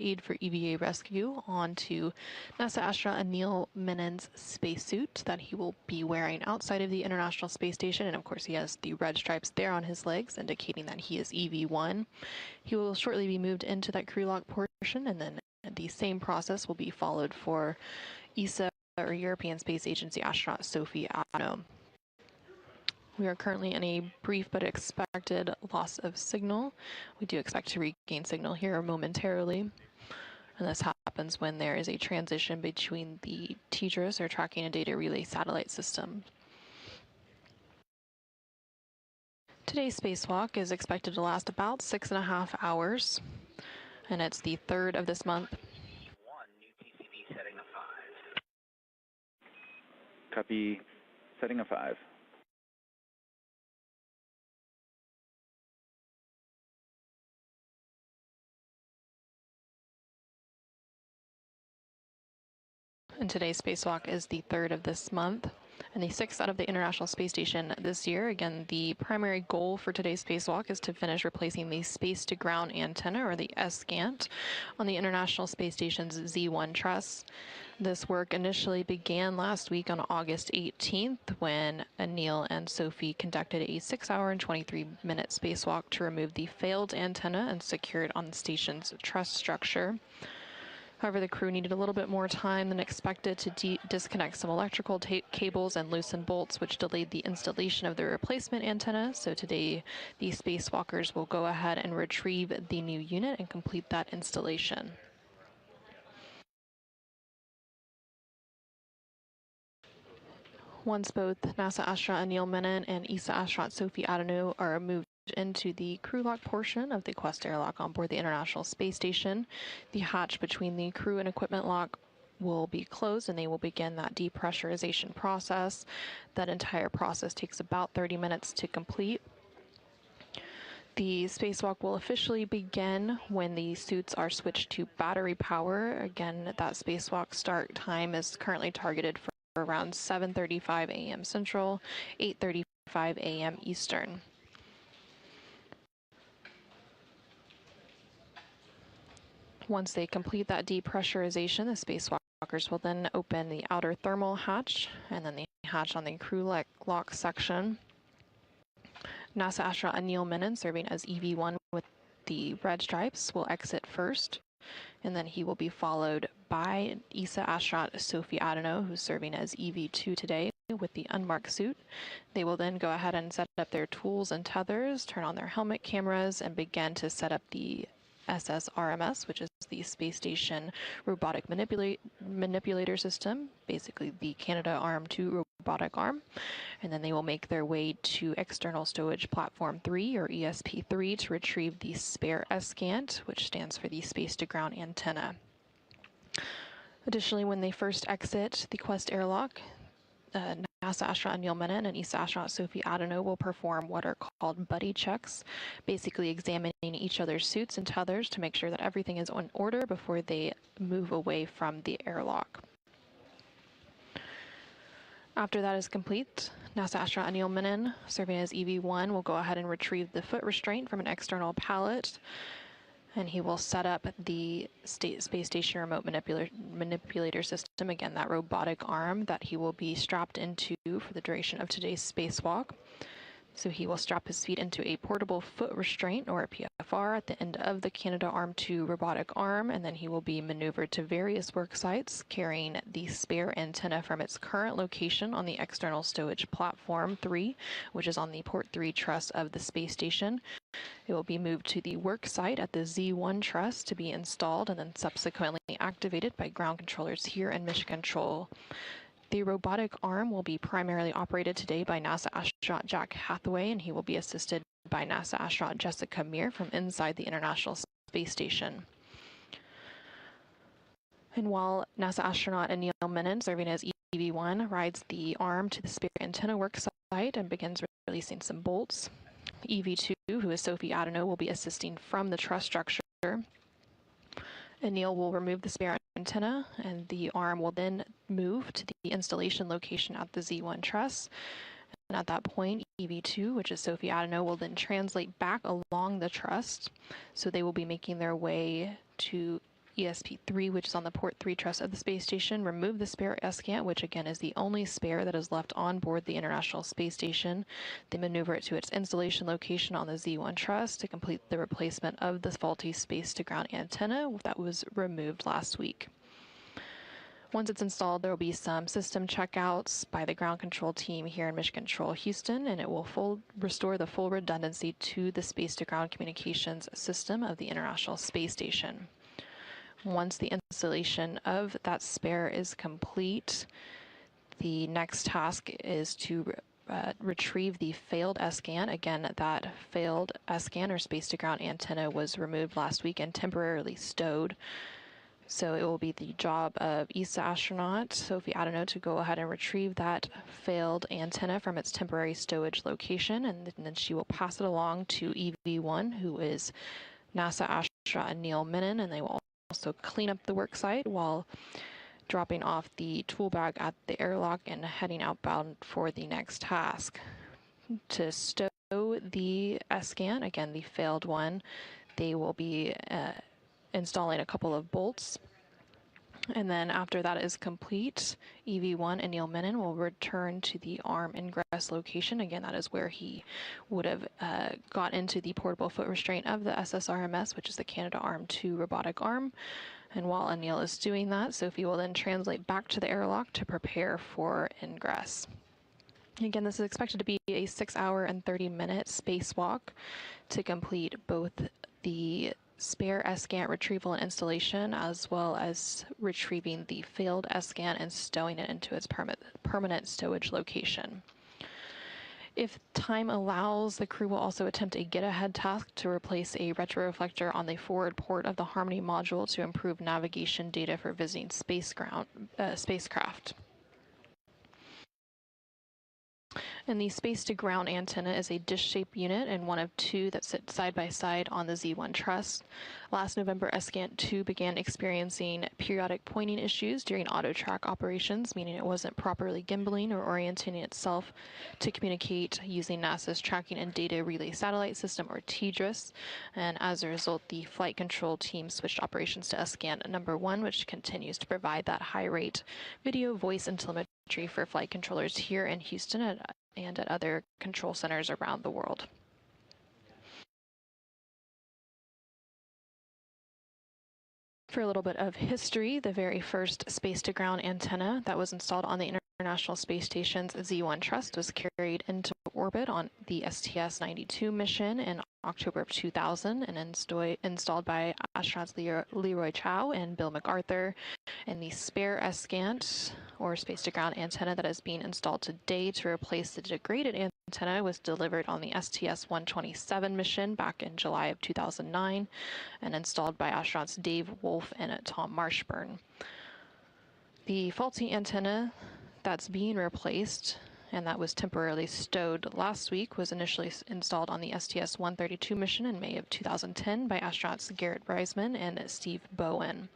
aid for EVA rescue onto NASA astronaut Anil Menon's spacesuit that he will be wearing outside of the International Space Station. And of course, he has the red stripes there on his legs, indicating that he is EV1. He will shortly be moved into that crew lock portion, and then the same process will be followed for ESA, or European Space Agency astronaut Sophie Adno. We are currently in a brief but expected loss of signal. We do expect to regain signal here momentarily. And this happens when there is a transition between the TDRS, or Tracking and Data Relay Satellite System. Today's spacewalk is expected to last about 6.5 hours, and it's the 3rd of this month. New TCV setting of 5. Copy, setting of 5. And today's spacewalk is the 3rd of this month and the 6th out of the International Space Station this year. Again, the primary goal for today's spacewalk is to finish replacing the space-to-ground antenna, or the SGANT, on the International Space Station's Z1 truss. This work initially began last week on August 18th when Anil and Sophie conducted a 6-hour and 23-minute spacewalk to remove the failed antenna and secure it on the station's truss structure. However, the crew needed a little bit more time than expected to disconnect some electrical cables and loosen bolts, which delayed the installation of the replacement antenna. So today, the spacewalkers will go ahead and retrieve the new unit and complete that installation. Once both NASA astronaut Anil Menon and ESA astronaut Sophie Adno are moved into the crew lock portion of the Quest airlock on board the International Space Station, the hatch between the crew and equipment lock will be closed, and they will begin that depressurization process. That entire process takes about 30 minutes to complete. The spacewalk will officially begin when the suits are switched to battery power. Again, that spacewalk start time is currently targeted for around 7:35 a.m. Central, 8:35 a.m. Eastern. Once they complete that depressurization, the spacewalkers will then open the outer thermal hatch and then the hatch on the crew lock section. NASA astronaut Anil Menon, serving as EV1 with the red stripes, will exit first, and then he will be followed by ESA astronaut Sophie Adno, who's serving as EV2 today with the unmarked suit. They will then go ahead and set up their tools and tethers, turn on their helmet cameras, and begin to set up the SSRMS, which is the Space Station Robotic Manipulator System, basically the Canadarm2 robotic arm. And then they will make their way to External Stowage Platform 3, or ESP3, to retrieve the spare SGANT, which stands for the Space-to-Ground Antenna. Additionally, when they first exit the Quest airlock, NASA astronaut Anil Menon and ESA astronaut Sophie Adno will perform what are called buddy checks, basically examining each other's suits and tethers to make sure that everything is in order before they move away from the airlock. After that is complete, NASA astronaut Anil Menon, serving as EV1, will go ahead and retrieve the foot restraint from an external pallet, and he will set up the Space Station Remote Manipulator System, again, that robotic arm that he will be strapped into for the duration of today's spacewalk. So he will strap his feet into a portable foot restraint, or a PFR, at the end of the Canadarm2 robotic arm, and then he will be maneuvered to various work sites, carrying the spare antenna from its current location on the External Stowage Platform 3, which is on the Port 3 truss of the space station. It will be moved to the work site at the Z1 truss to be installed and then subsequently activated by ground controllers here in Mission Control. The robotic arm will be primarily operated today by NASA astronaut Jack Hathaway, and he will be assisted by NASA astronaut Jessica Meir from inside the International Space Station. And while NASA astronaut Anil Menon, serving as EV1, rides the arm to the spare antenna work site and begins releasing some bolts, EV2, who is Sophie Adno, will be assisting from the truss structure. Anil will remove the spare antenna, and the arm will then move to the installation location at the Z1 truss. And at that point, EV2, which is Sophie Adno, will then translate back along the truss. So they will be making their way to ESP-3, which is on the port 3 truss of the space station, remove the spare escant, which again is the only spare that is left on board the International Space Station. They maneuver it to its installation location on the Z1 truss to complete the replacement of the faulty space-to-ground antenna that was removed last week. Once it's installed, there will be some system checkouts by the ground control team here in Mission Control Houston, and it will restore the full redundancy to the space-to-ground communications system of the International Space Station. Once the installation of that spare is complete, the next task is to retrieve the failed SCAN. Again, that failed SCAN or space-to-ground antenna was removed last week and temporarily stowed. So it will be the job of ESA astronaut, Sophie Adano, to go ahead and retrieve that failed antenna from its temporary stowage location, and then she will pass it along to EV1, who is NASA astronaut Neil Menon, and they will also clean up the work site while dropping off the tool bag at the airlock and heading outbound for the next task. To stow the SCAN, again the failed one, they will be installing a couple of bolts, and then after that is complete, EV1 and Neil Menon will return to the arm ingress location. Again, that is where he would have got into the portable foot restraint of the SSRMS, which is the Canadarm2 robotic arm. And while Anil is doing that, Sophie will then translate back to the airlock to prepare for ingress. Again, this is expected to be a 6-hour and 30-minute spacewalk to complete both the spare SCAN retrieval and installation, as well as retrieving the failed SCAN and stowing it into its permanent stowage location. If time allows, the crew will also attempt a get-ahead task to replace a retroreflector on the forward port of the Harmony module to improve navigation data for visiting spacecraft. And the space-to-ground antenna is a dish-shaped unit and one of two that sit side by side on the Z1 truss. Last November, SCANT-2 began experiencing periodic pointing issues during auto-track operations, meaning it wasn't properly gimbaling or orienting itself to communicate using NASA's Tracking and Data Relay Satellite System, or TDRS. And as a result, the flight control team switched operations to SCANT-1, which continues to provide that high-rate video, voice, and telemetry for flight controllers here in Houston and at other control centers around the world. For a little bit of history, the very first space-to-ground antenna that was installed on the International Space Station's Z1 truss was carried into orbit on the STS-92 mission in October of 2000 and installed by astronauts Leroy Chow and Bill MacArthur. And the spare SCANT, or space-to-ground antenna, that is being installed today to replace the degraded antenna was delivered on the STS-127 mission back in July of 2009 and installed by astronauts Dave Wolf and Tom Marshburn. The faulty antenna that's being replaced and that was temporarily stowed last week was initially installed on the STS-132 mission in May of 2010 by astronauts Garrett Reisman and Steve Bowen.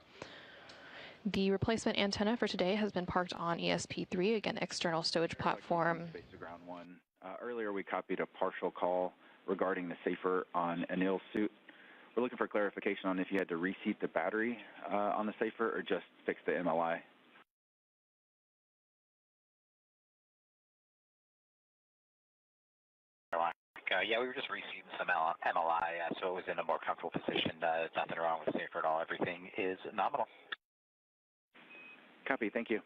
The replacement antenna for today has been parked on ESP-3, again, external stowage platform. Space to ground one. Earlier we copied a partial call regarding the safer on Anil's suit. We're looking for clarification on if you had to reseat the battery on the safer or just fix the MLI. Yeah, we were just reseating some MLI, so it was in a more comfortable position. Nothing wrong with the safer at all. Everything is nominal. Copy, thank you.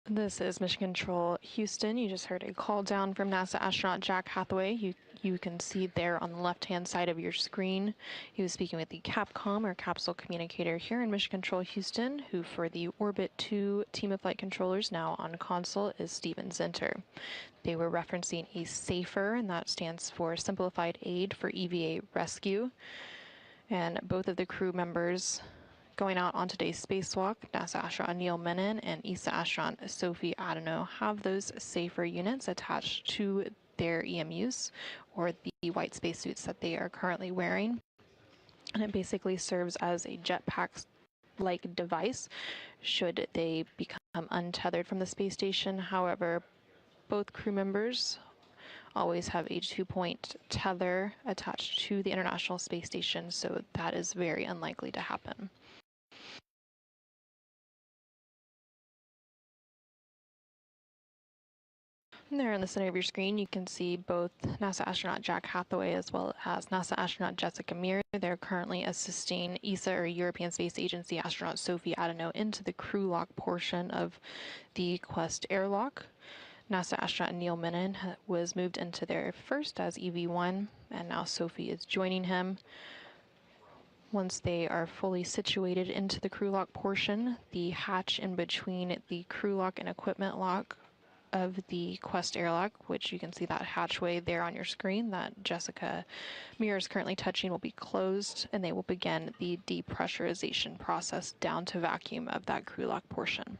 This is Mission Control Houston. You just heard a call down from NASA astronaut Jack Hathaway. You can see there on the left-hand side of your screen. He was speaking with the CAPCOM, or capsule communicator, here in Mission Control Houston, who for the Orbit 2 team of flight controllers now on console is Steven Zinter. They were referencing a SAFER, and that stands for Simplified Aid for EVA Rescue. And both of the crew members going out on today's spacewalk, NASA astronaut Neil Menon and ESA astronaut Sophie Adano have those safer units attached to their EMUs, or the white spacesuits that they are currently wearing. And it basically serves as a jetpack-like device should they become untethered from the space station. However, both crew members always have a 2-point tether attached to the International Space Station, so that is very unlikely to happen. And there in the center of your screen, you can see both NASA astronaut Jack Hathaway as well as NASA astronaut Jessica Meir. They're currently assisting ESA, or European Space Agency, astronaut Sophie Adano into the crew lock portion of the Quest airlock. NASA astronaut Neil Menon was moved into there first as EV1, and now Sophie is joining him. Once they are fully situated into the crew lock portion, the hatch in between the crew lock and equipment lock of the Quest airlock, which you can see that hatchway there on your screen that Jessica Meir is currently touching, will be closed, and they will begin the depressurization process down to vacuum of that crew lock portion.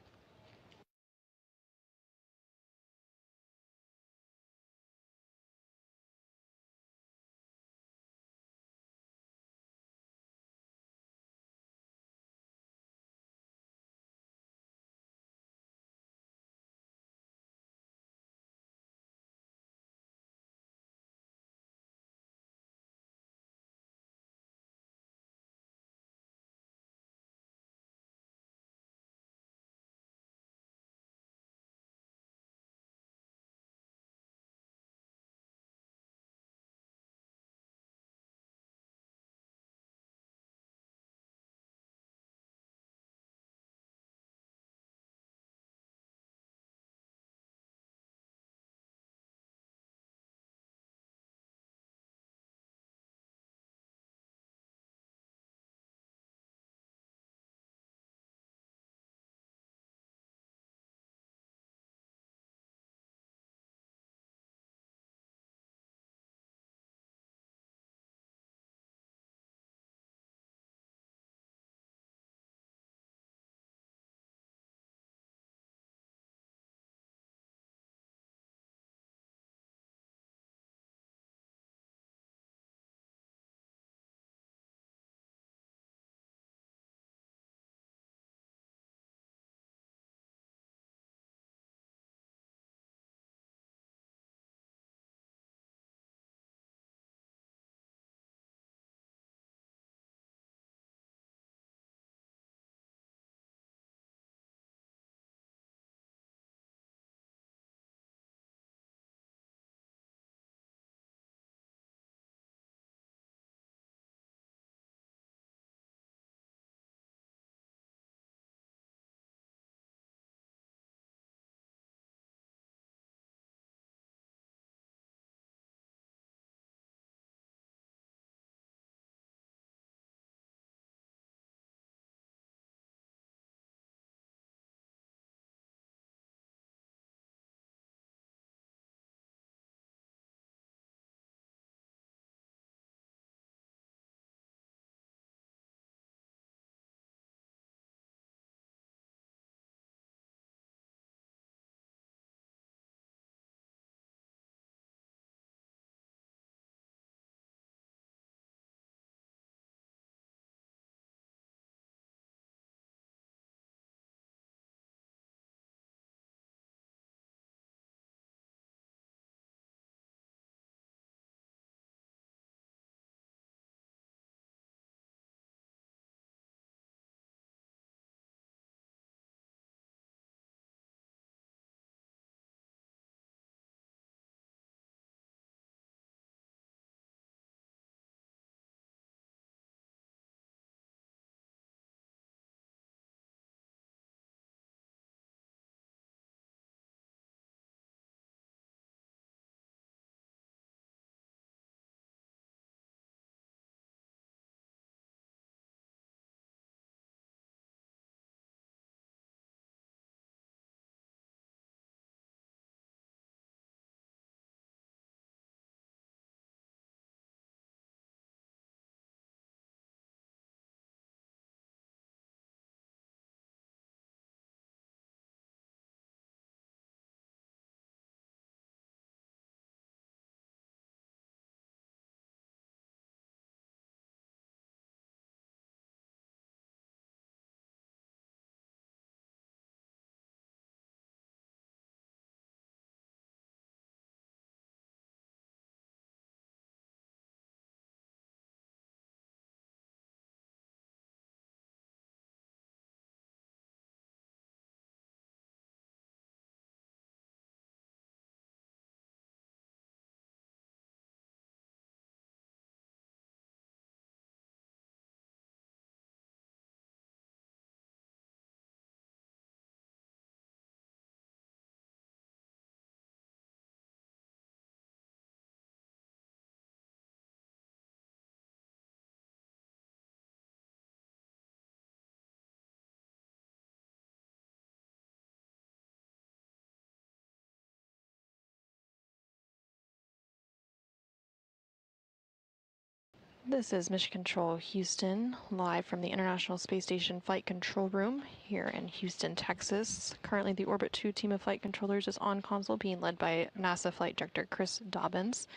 This is Mission Control Houston, live from the International Space Station Flight Control Room here in Houston, Texas. Currently, the Orbit 2 team of flight controllers is on console, being led by NASA Flight Director Chris Dobbins.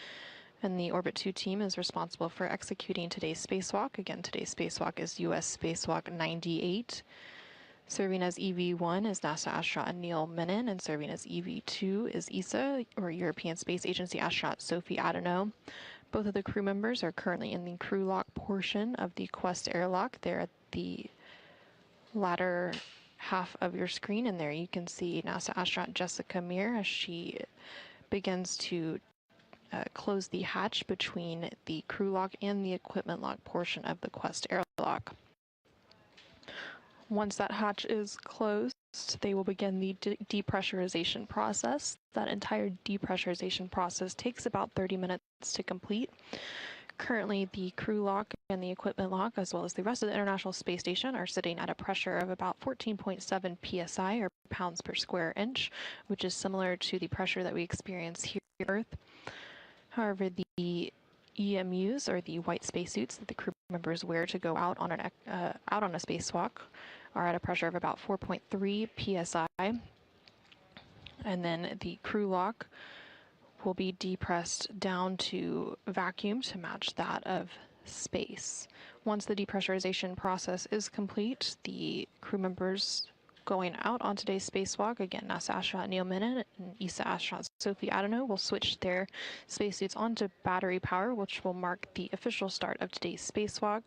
And the Orbit 2 team is responsible for executing today's spacewalk. Again, today's spacewalk is U.S. Spacewalk 98. Serving as EV1 is NASA astronaut Neil Menon, and serving as EV2 is ESA, or European Space Agency astronaut Sophie Adenau. Both of the crew members are currently in the crew lock portion of the Quest airlock. They're at the latter half of your screen, and there you can see NASA astronaut Jessica Meir as she begins to close the hatch between the crew lock and the equipment lock portion of the Quest airlock. Once that hatch is closed, they will begin the depressurization process. That entire depressurization process takes about 30 minutes to complete. Currently, the crew lock and the equipment lock, as well as the rest of the International Space Station, are sitting at a pressure of about 14.7 psi, or pounds per square inch, which is similar to the pressure that we experience here on Earth. However, the EMUs, or the white spacesuits that the crew members wear to go out on a spacewalk, are at a pressure of about 4.3 psi. And then the crew lock will be depressed down to vacuum to match that of space. Once the depressurization process is complete, the crew members going out on today's spacewalk, again, NASA astronaut Neil Menon and ESA astronaut Sophie Adenau, will switch their spacesuits onto battery power, which will mark the official start of today's spacewalk.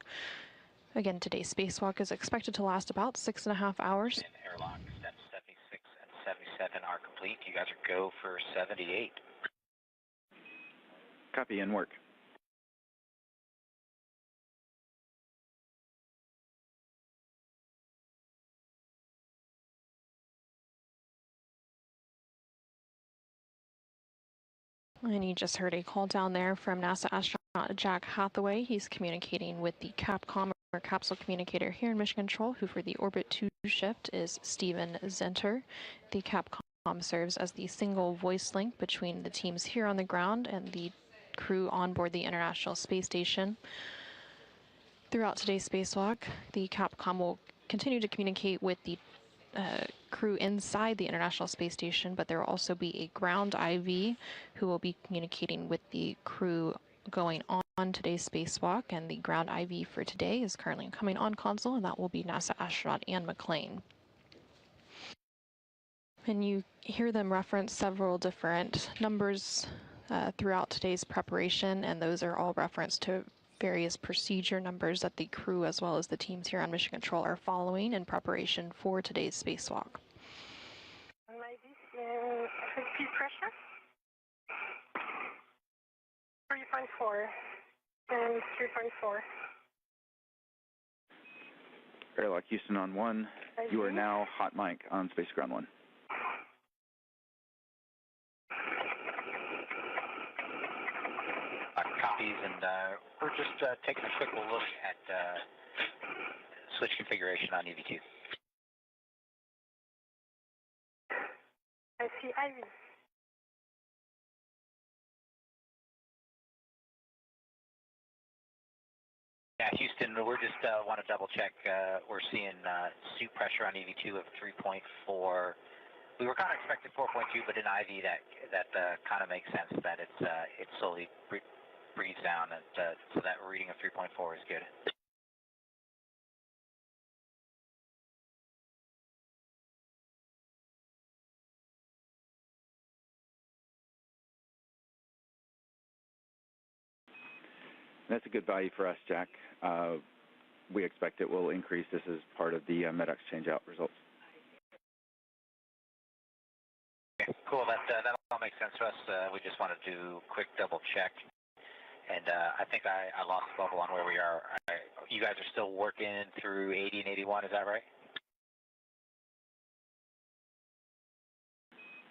Again, today's spacewalk is expected to last about 6.5 hours. Airlock steps 76 and 77 are complete. You guys are go for 78. Copy and work. And you just heard a call down there from NASA astronaut Jack Hathaway. He's communicating with the Capcom, or capsule communicator, here in Mission Control, who for the Orbit 2 shift is Steven Zenter. The Capcom serves as the single voice link between the teams here on the ground and the crew on board the International Space Station. Throughout today's spacewalk, the Capcom will continue to communicate with the crew inside the International Space Station, but there will also be a ground IV who will be communicating with the crew going on today's spacewalk, and the ground IV for today is currently coming on console, and that will be NASA astronaut Anne McClain. And you hear them reference several different numbers throughout today's preparation, and those are all referenced to various procedure numbers that the crew, as well as the teams here on Mission Control, are following in preparation for today's spacewalk. Speed pressure 3.4 and 3.4. Airlock Houston on 1. You are now hot mic on Space Ground 1. Copies, and we're just taking a quick look at switch configuration on EV2. I see Ivy. Yeah, Houston, we're just want to double check. We're seeing suit pressure on EV2 of 3.4. We were kind of expecting 4.2, but in IV that kind of makes sense that it slowly breathes down, and so that reading of 3.4 is good. That's a good value for us, Jack. We expect it will increase. This is part of the MEDEX change-out results. Okay, cool. That all makes sense to us. We just wanted to do a quick double check. And I think I lost the bubble on where we are. You guys are still working through 80 and 81, is that right?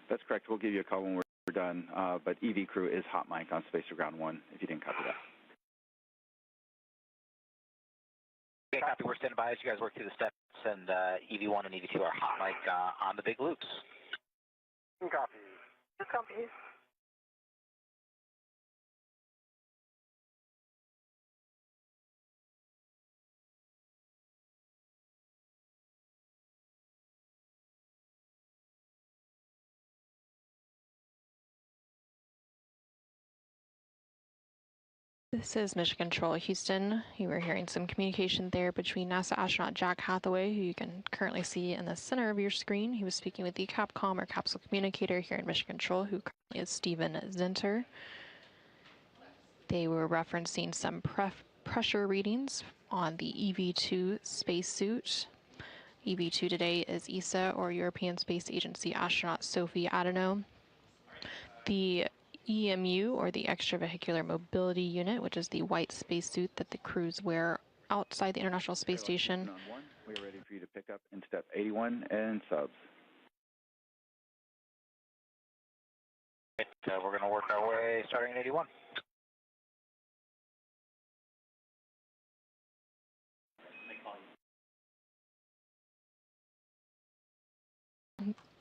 That's correct. We'll give you a call when we're done. But EV crew is hot mic on Space Ground 1, if you didn't copy that. Okay, copy. We're standing by as you guys work through the steps, and EV1 and EV2 are hot mic on the big loops. Copy. Copy. This is Mission Control Houston. You were hearing some communication there between NASA astronaut Jack Hathaway, who you can currently see in the center of your screen. He was speaking with the Capcom or capsule communicator here in Mission Control, who currently is Steven Zinter. They were referencing some pressure readings on the EV2 spacesuit. EV2 today is ESA, or European Space Agency astronaut Sophie Adano. The EMU, or the Extravehicular Mobility Unit, which is the white spacesuit that the crews wear outside the International Space Station. We are ready for you to pick up in step 81 and subs. We're going to work our way starting at 81.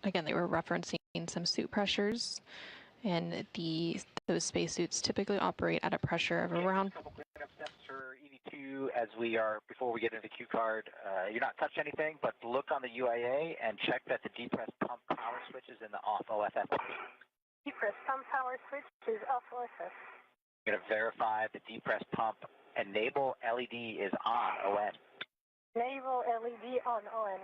Again, they were referencing some suit pressures, and those spacesuits typically operate at a pressure of around. A couple cleanup steps for EV2 as before we get into the Q card. You're not touching anything, but look on the UIA and check that the depressed pump power switch is in the off OFF. Depressed pump power switch is off OFF. You're going to verify the depressed pump enable LED is on ON. Enable LED on ON.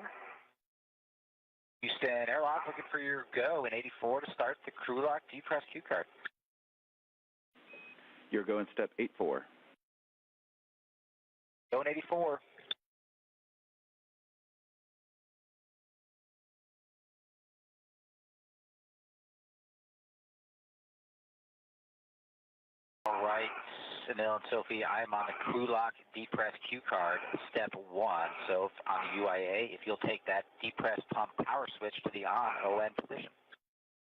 Houston Airlock, looking for your go in 84 to start the crew lock depressed Q card. Your go in step 84. Go in 84. All right, Sunil and Sophie, I'm on the crew lock depressed Q card, step 1. So on the UIA, if you'll take that depressed pump power switch to the on ON position.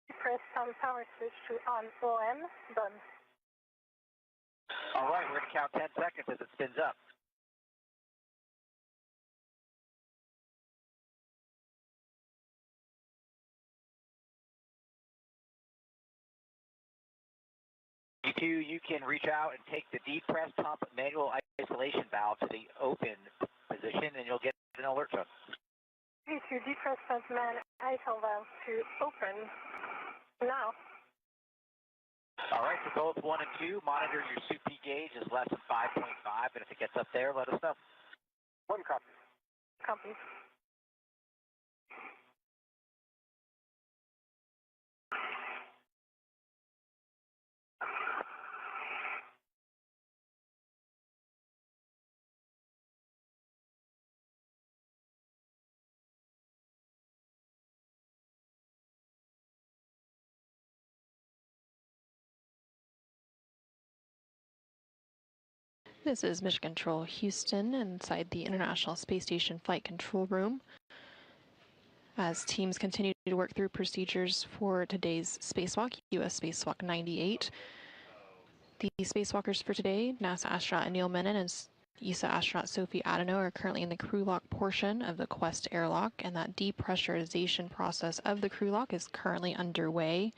Depressed pump power switch to on ON, done. All right, we're going to count 10 seconds as it spins up. You can reach out and take the depressed pump manual isolation valve to the open position, and you'll get an alert tone. To depressed pump man ISO valve to open now. All right, for both 1 and 2, monitor your CP gauge is less than 5.5, and if it gets up there, let us know. 1 copy. Copy. This is Mission Control Houston inside the International Space Station Flight Control Room. As teams continue to work through procedures for today's spacewalk, U.S. Spacewalk 98. The spacewalkers for today, NASA astronaut Neil Menon and ESA astronaut Sophie Adano, are currently in the crew lock portion of the Quest airlock, and that depressurization process of the crew lock is currently underway.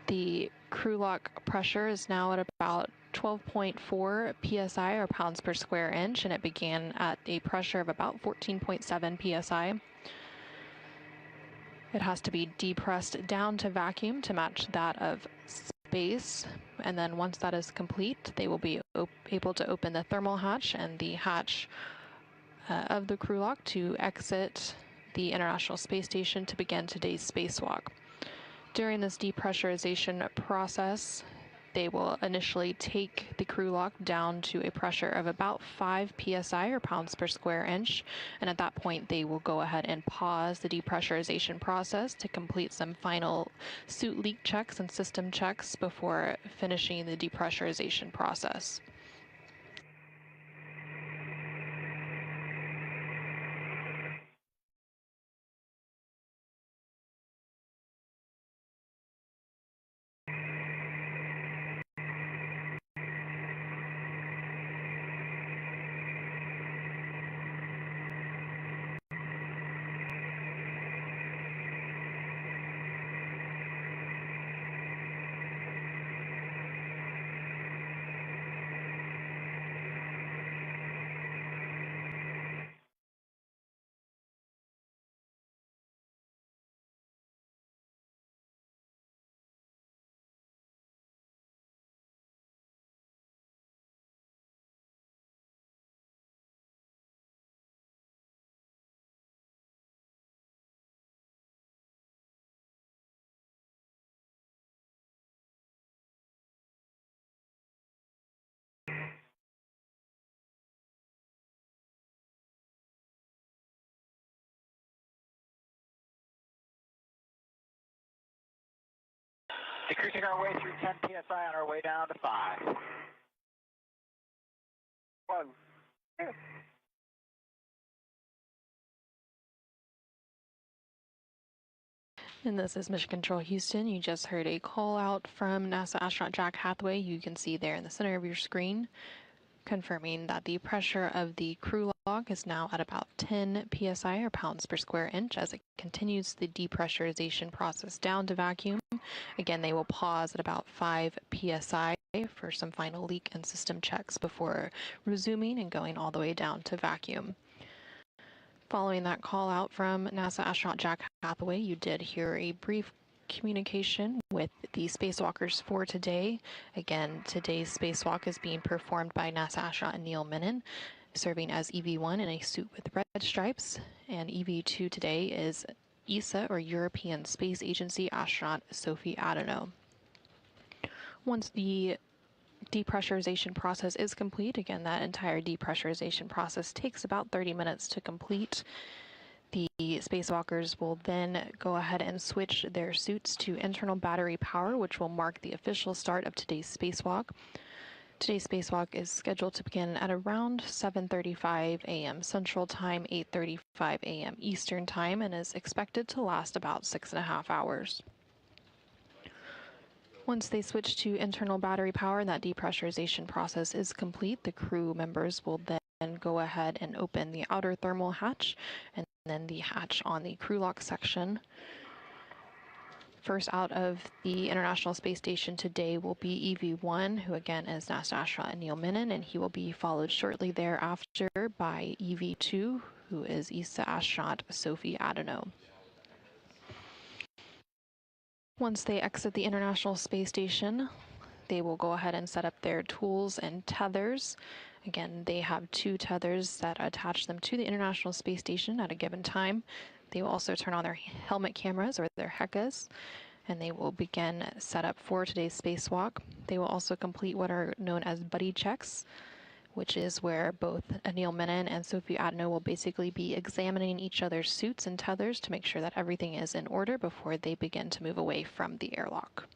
The crew lock pressure is now at about 12.4 psi, or pounds per square inch, and it began at a pressure of about 14.7 psi. It has to be depressed down to vacuum to match that of space, and then once that is complete, they will be able to open the thermal hatch and the hatch of the crew lock to exit the International Space Station to begin today's spacewalk. During this depressurization process, they will initially take the crew lock down to a pressure of about 5 psi, or pounds per square inch, and at that point they will go ahead and pause the depressurization process to complete some final suit leak checks and system checks before finishing the depressurization process. Decreasing our way through 10 psi on our way down to 5. 1, 2. And this is Mission Control Houston. You just heard a call out from NASA astronaut Jack Hathaway. You can see there in the center of your screen, confirming that the pressure of the crew log is now at about 10 psi or pounds per square inch as it continues the depressurization process down to vacuum. Again, they will pause at about 5 psi for some final leak and system checks before resuming and going all the way down to vacuum. Following that call out from NASA astronaut Jack Hathaway, you did hear a brief communication with the spacewalkers for today. Again, today's spacewalk is being performed by NASA astronaut Neil Menon, serving as EV1 in a suit with red stripes, and EV2 today is ESA, or European Space Agency astronaut Sophie Adano. Once the depressurization process is complete, again, that entire depressurization process takes about 30 minutes to complete. The spacewalkers will then go ahead and switch their suits to internal battery power, which will mark the official start of today's spacewalk. Today's spacewalk is scheduled to begin at around 7:35 a.m. Central Time, 8:35 a.m. Eastern Time, and is expected to last about 6.5 hours. Once they switch to internal battery power and that depressurization process is complete, the crew members will then go ahead and open the outer thermal hatch and then the hatch on the crew lock section. First out of the International Space Station today will be EV1, who again is NASA astronaut Neil Menon, and he will be followed shortly thereafter by EV2, who is ESA astronaut Sophie Adano. Once they exit the International Space Station, they will go ahead and set up their tools and tethers. Again, they have 2 tethers that attach them to the International Space Station at a given time. They will also turn on their helmet cameras, or their HECAs, and they will begin setup for today's spacewalk. They will also complete what are known as buddy checks, which is where both Neil Menon and Sophie Adano will basically be examining each other's suits and tethers to make sure that everything is in order before they begin to move away from the airlock.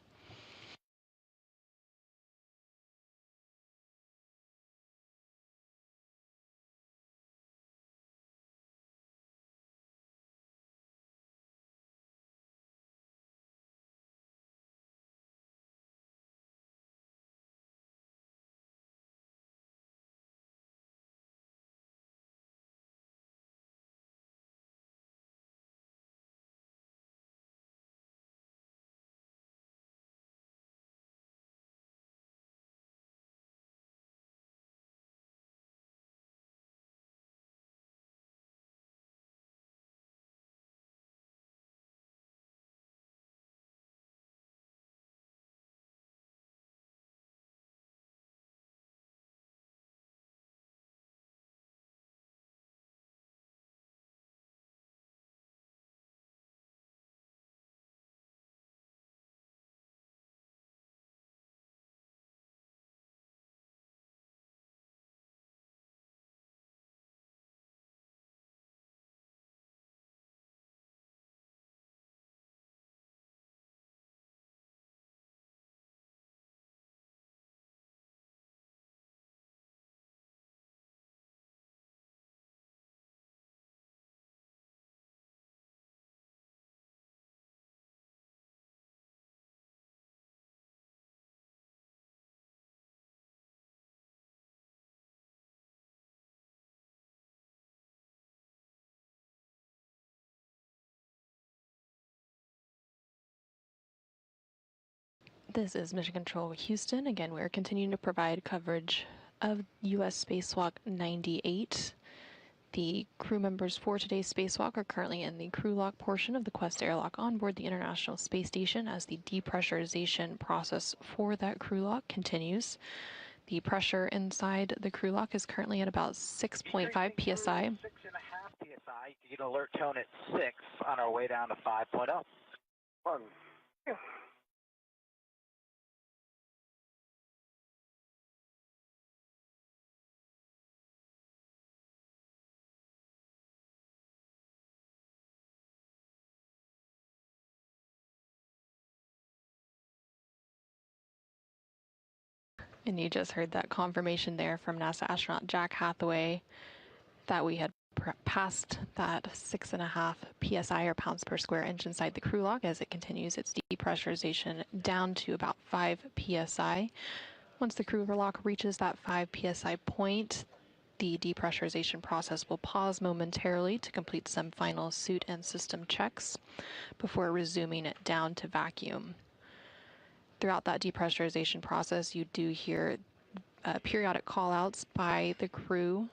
This is Mission Control Houston. Again, we're continuing to provide coverage of U.S. Spacewalk 98. The crew members for today's spacewalk are currently in the crew lock portion of the Quest airlock on board the International Space Station as the depressurization process for that crew lock continues. The pressure inside the crew lock is currently at about 6.5 psi. 6.5 psi. You get an alert tone at 6 on our way down to 5.0. 1, 2. And you just heard that confirmation there from NASA astronaut Jack Hathaway that we had passed that 6.5 psi or pounds per square inch inside the crew lock as it continues its depressurization down to about 5 psi. Once the crew lock reaches that 5 psi point, the depressurization process will pause momentarily to complete some final suit and system checks before resuming it down to vacuum. Throughout that depressurization process, you do hear periodic call-outs by the crew,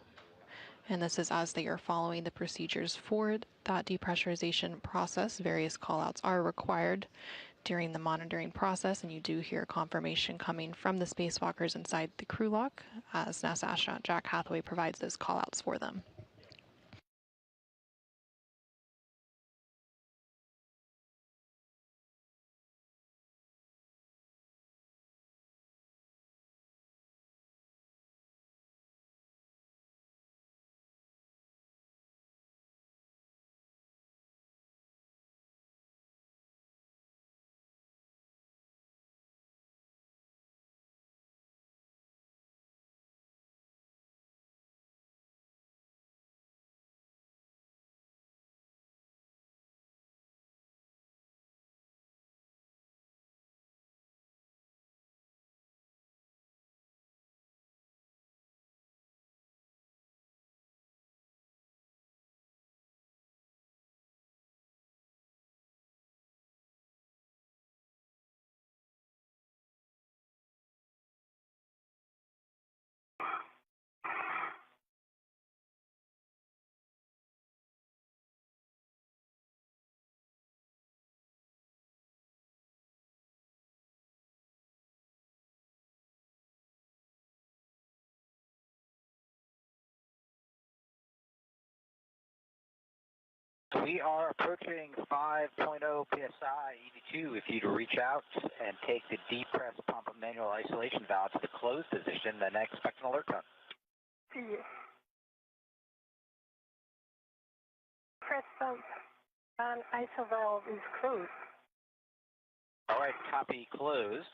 and this is as they are following the procedures for that depressurization process. Various call-outs are required during the monitoring process, and you do hear confirmation coming from the spacewalkers inside the crew lock as NASA astronaut Jack Hathaway provides those call-outs for them. We are approaching 5.0 psi EV2. If you'd reach out and take the depress pump manual isolation valve to the closed position, then expect an alert tone. Yes. Press pump and ISO valve is closed. All right, copy closed.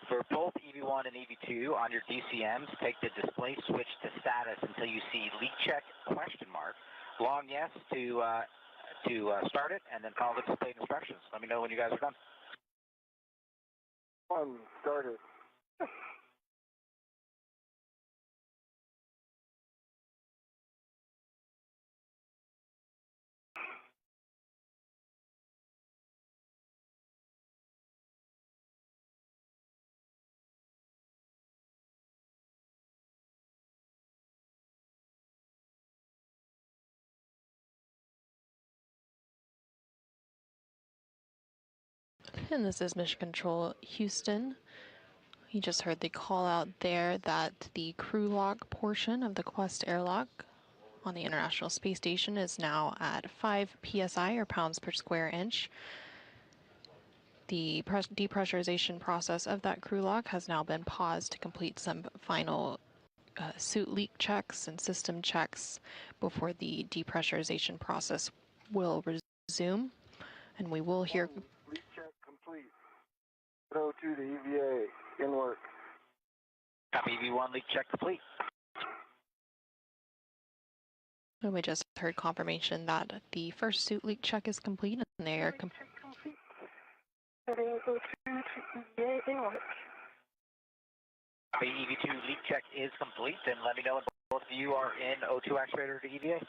For both EV1 and EV2 on your DCMs, take the display switch to status until you see leak check ? Long yes to start it, and then follow the displayed instructions. Let me know when you guys are done. Started. And this is Mission Control Houston. You just heard the call out there that the crew lock portion of the Quest airlock on the International Space Station is now at 5 psi or pounds per square inch. The depressurization process of that crew lock has now been paused to complete some final suit leak checks and system checks before the depressurization process will resume. And we will hear... Leak check complete. 02 to EVA in work. Copy EV1, leak check complete. And we just heard confirmation that the first suit leak check is complete and they are complete. Heading 02 to EVA in work. Copy EV2 leak check is complete, and let me know when both of you are in O2 actuator to EVA.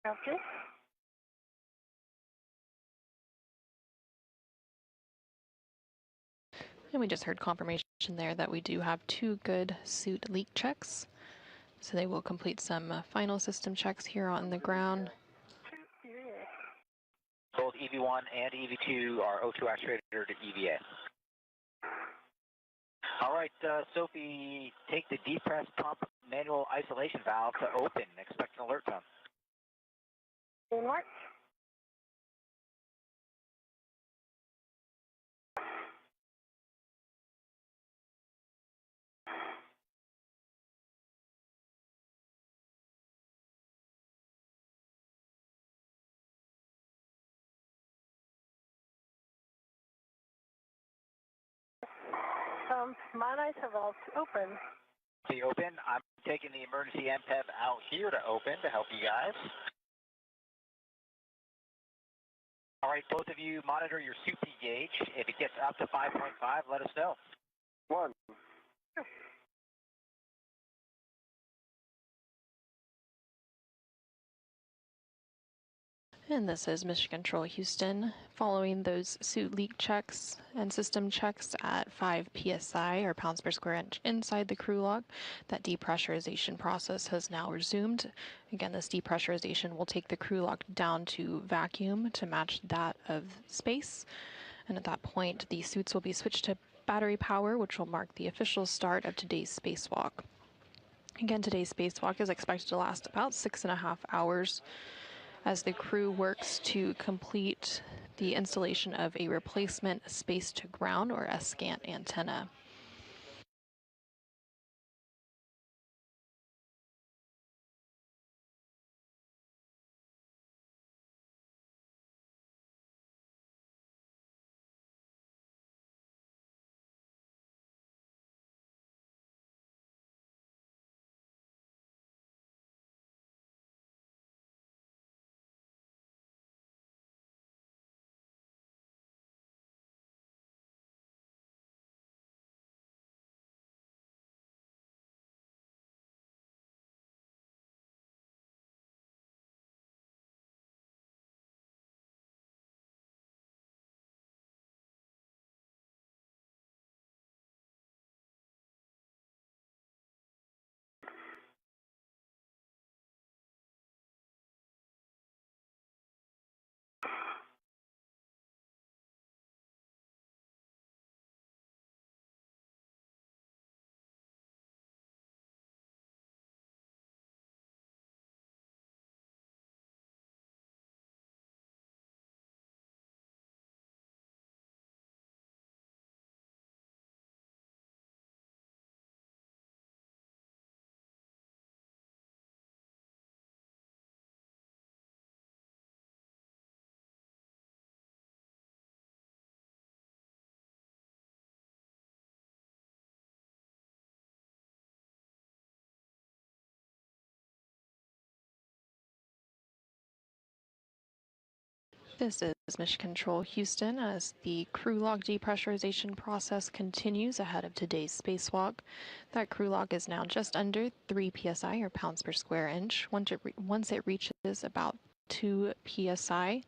Okay. And we just heard confirmation there that we do have 2 good suit leak checks. So they will complete some final system checks here on the ground. Both EV1 and EV2 are O2 actuator to EVA. All right, Sophie, take the depress pump manual isolation valve to open. Expect an alert tone. In work. pump, man ISO valve to open. The open. I'm taking the emergency MPEV out here to open to help you guys. All right, both of you monitor your SUP gauge. If it gets up to 5.5, let us know. 1. And this is Mission Control Houston. Following those suit leak checks and system checks at 5 psi or pounds per square inch inside the crew log, that depressurization process has now resumed. Again, this depressurization will take the crew log down to vacuum to match that of space. And at that point, the suits will be switched to battery power, which will mark the official start of today's spacewalk. Again, today's spacewalk is expected to last about 6.5 hours as the crew works to complete the installation of a replacement space-to-ground or S-SCANT antenna. This is Mission Control Houston as the crew log depressurization process continues ahead of today's spacewalk. That crew log is now just under 3 psi or pounds per square inch. Once it reaches about 2 psi,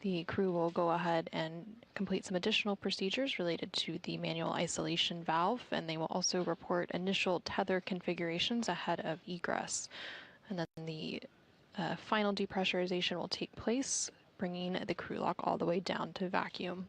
the crew will go ahead and complete some additional procedures related to the manual isolation valve, and they will also report initial tether configurations ahead of egress. And then the final depressurization will take place, bringing the crew lock all the way down to vacuum.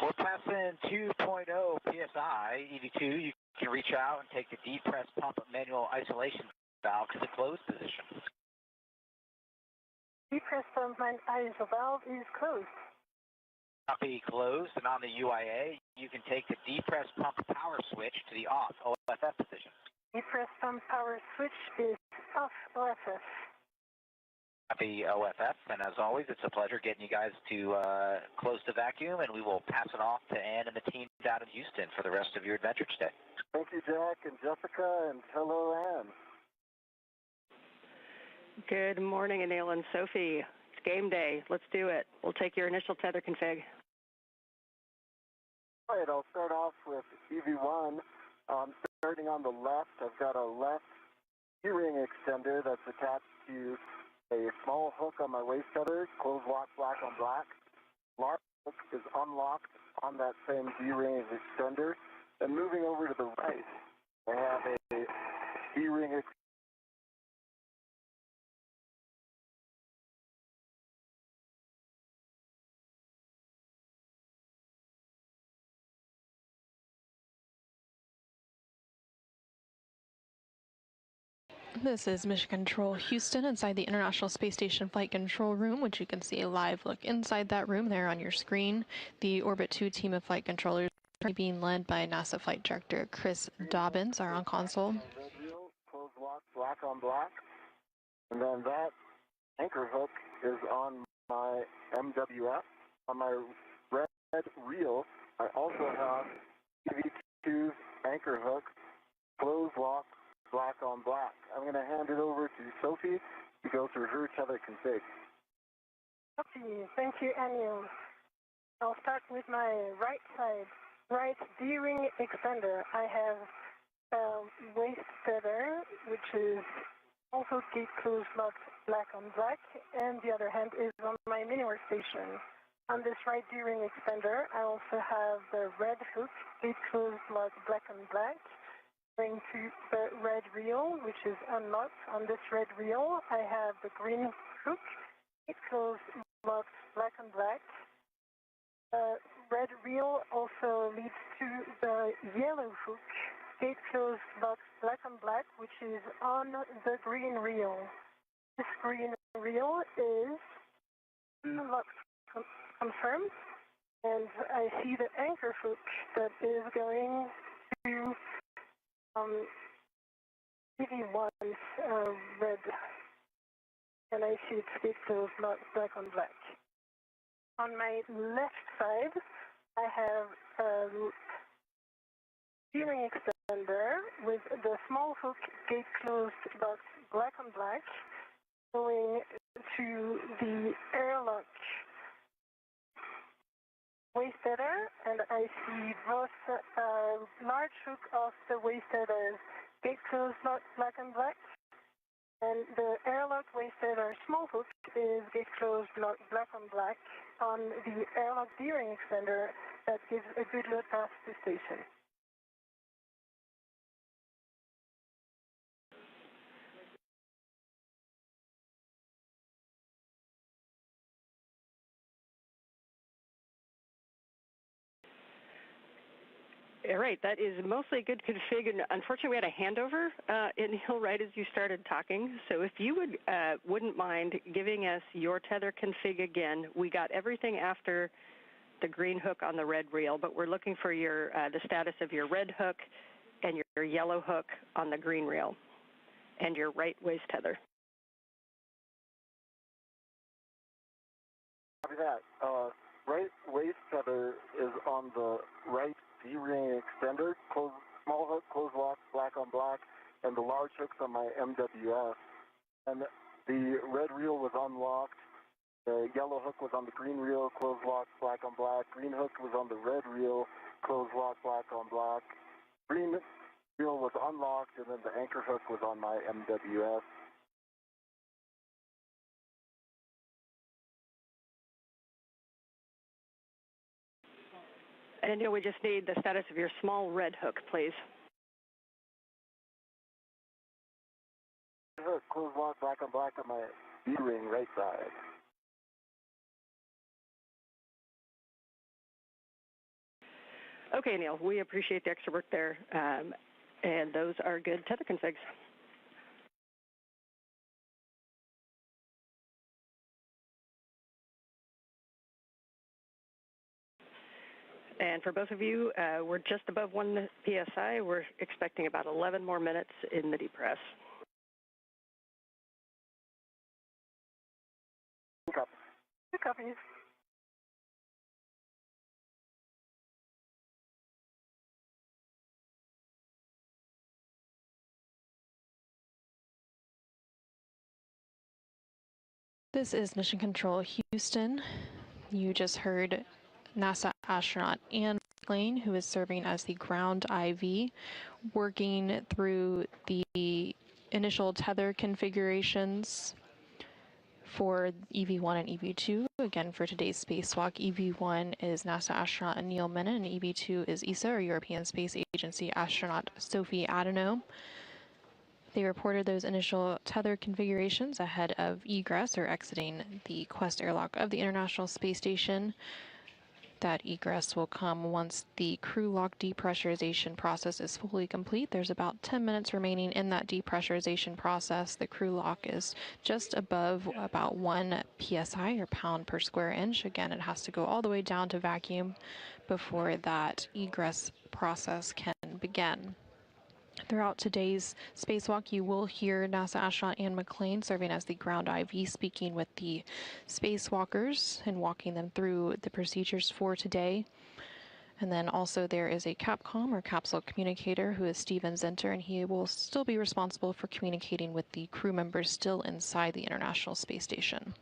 We're passing 2.0 psi, EV2. You can reach out and take the depress pump manual isolation valve to the closed position. Depress pump man ISO valve is closed. Copy closed, and on the UIA, you can take the depress pump power switch to the off OFF position. Depress pump power switch is off OFF. Copy OFF, and as always, it's a pleasure getting you guys to close to vacuum, and we will pass it off to Ann and the team down in Houston for the rest of your adventure today. Thank you, Jack and Jessica, and hello, Ann. Good morning, Anil and Sophie. It's game day. Let's do it. We'll take your initial tether config. All right, I'll start off with EV1. Starting on the left, I've got a left keyring extender that's attached to a small hook on my waist tether, close lock, black on black. Large hook is unlocked on that same D-ring extender. And moving over to the right, I have a D-ring extender. This is Mission Control Houston inside the International Space Station Flight Control Room, which you can see a live look inside that room there on your screen. The Orbit 2 team of flight controllers being led by NASA Flight Director Chris Dobbins are on console. Red reel, close lock, black on black. And then that anchor hook is on my MWF. On my red reel, I also have EV2's anchor hook, close lock, black on black. I'm going to hand it over to Sophie to go through her tether config. Okay, thank you, Anil. I'll start with my right side, right D-ring extender. I have waist tether, which is also gate closed locked black on black, and the other hand is on my mini workstation. On this right D-ring extender, I also have the red hook, gate closed locked black on black. Going to the red reel, which is unlocked. On this red reel, I have the green hook. It closed, locked, black on black. Red reel also leads to the yellow hook. Gate closed, locked, black on black, which is on the green reel. This green reel is locked, confirmed. And I see the anchor hook that is going to EV1's red, and I see it's gate closed, not black on black. On my left side, I have a D-ring extender with the small hook, gate closed, box black on black, going to the airlock waist tether, and I see both large hook of the waist tether, gate closed, black and black, and the airlock waist tether small hook is gate closed, black on black on the airlock D-ring extender that gives a good load path to station. All right, that is mostly a good config, and unfortunately we had a handover in Hill right as you started talking. So if you wouldn't mind giving us your tether config again. We got everything after the green hook on the red reel, but we're looking for your the status of your red hook and your yellow hook on the green reel, and your right waist tether. Copy that. Right waist tether is on the right D-ring extender, small hook, close lock, black on black, and the large hook's on my MWF. And the red reel was unlocked. The yellow hook was on the green reel, close lock, black on black. Green hook was on the red reel, close lock, black on black. Green reel was unlocked, and then the anchor hook was on my MWF. And we just need the status of your small red hook, please. Hook, close lock, black on black on my D-ring right side. Okay, Neil, we appreciate the extra work there, and those are good tether configs. And for both of you, we're just above 1 PSI. We're expecting about 11 more minutes in the depress. Good copies. This is Mission Control Houston. You just heard NASA astronaut Ann McClain, who is serving as the ground IV, working through the initial tether configurations for EV1 and EV2. Again, for today's spacewalk, EV1 is NASA astronaut Anil Menon, and EV2 is ESA, or European Space Agency astronaut Sophie Adano. They reported those initial tether configurations ahead of egress, or exiting the Quest airlock of the International Space Station. That egress will come once the crew lock depressurization process is fully complete. There's about 10 minutes remaining in that depressurization process. The crew lock is just above about 1 psi, or pound per square inch. Again, it has to go all the way down to vacuum before that egress process can begin. Throughout today's spacewalk, you will hear NASA astronaut Ann McClain, serving as the ground IV, speaking with the spacewalkers and walking them through the procedures for today. And then also there is a CAPCOM, or capsule communicator, who is Steven Zenter, and he will still be responsible for communicating with the crew members still inside the International Space Station.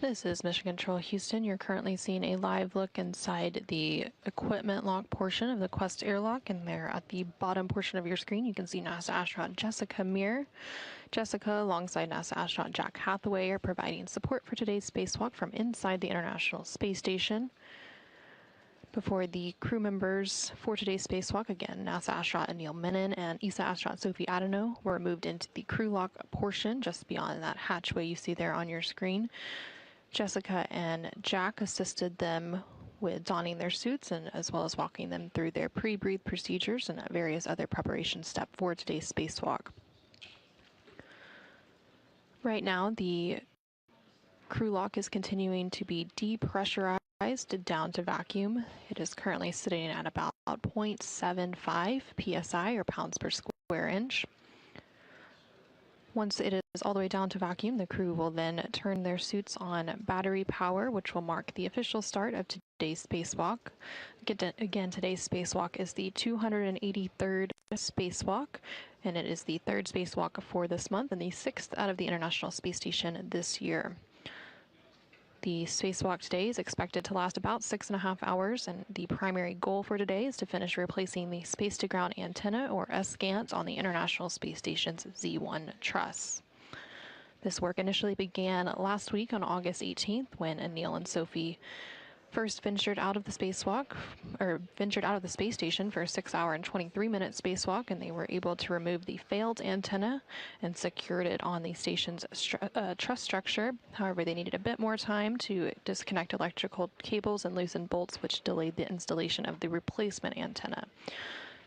This is Mission Control Houston. You're currently seeing a live look inside the equipment lock portion of the Quest airlock, and there at the bottom portion of your screen you can see NASA astronaut Jessica Meir. Jessica, alongside NASA astronaut Jack Hathaway, are providing support for today's spacewalk from inside the International Space Station. Before the crew members for today's spacewalk, again, NASA astronaut Anil Menon and ESA astronaut Sophie Adano were moved into the crew lock portion just beyond that hatchway you see there on your screen. Jessica and Jack assisted them with donning their suits, and as well as walking them through their pre-breathe procedures and various other preparation steps for today's spacewalk. Right now, the crew lock is continuing to be depressurized down to vacuum. It is currently sitting at about 0.75 psi, or pounds per square inch. Once it is all the way down to vacuum, the crew will then turn their suits on battery power, which will mark the official start of today's spacewalk. Again, today's spacewalk is the 283rd spacewalk, and it is the third spacewalk for this month and the sixth out of the International Space Station this year. The spacewalk today is expected to last about 6.5 hours, and the primary goal for today is to finish replacing the space-to-ground antenna, or SGANT, on the International Space Station's Z1 truss. This work initially began last week on August 18th, when Anil and Sophie first ventured out of the spacewalk, or ventured out of the space station for a 6-hour and 23-minute spacewalk, and they were able to remove the failed antenna and secured it on the station's truss structure. However, they needed a bit more time to disconnect electrical cables and loosen bolts, which delayed the installation of the replacement antenna.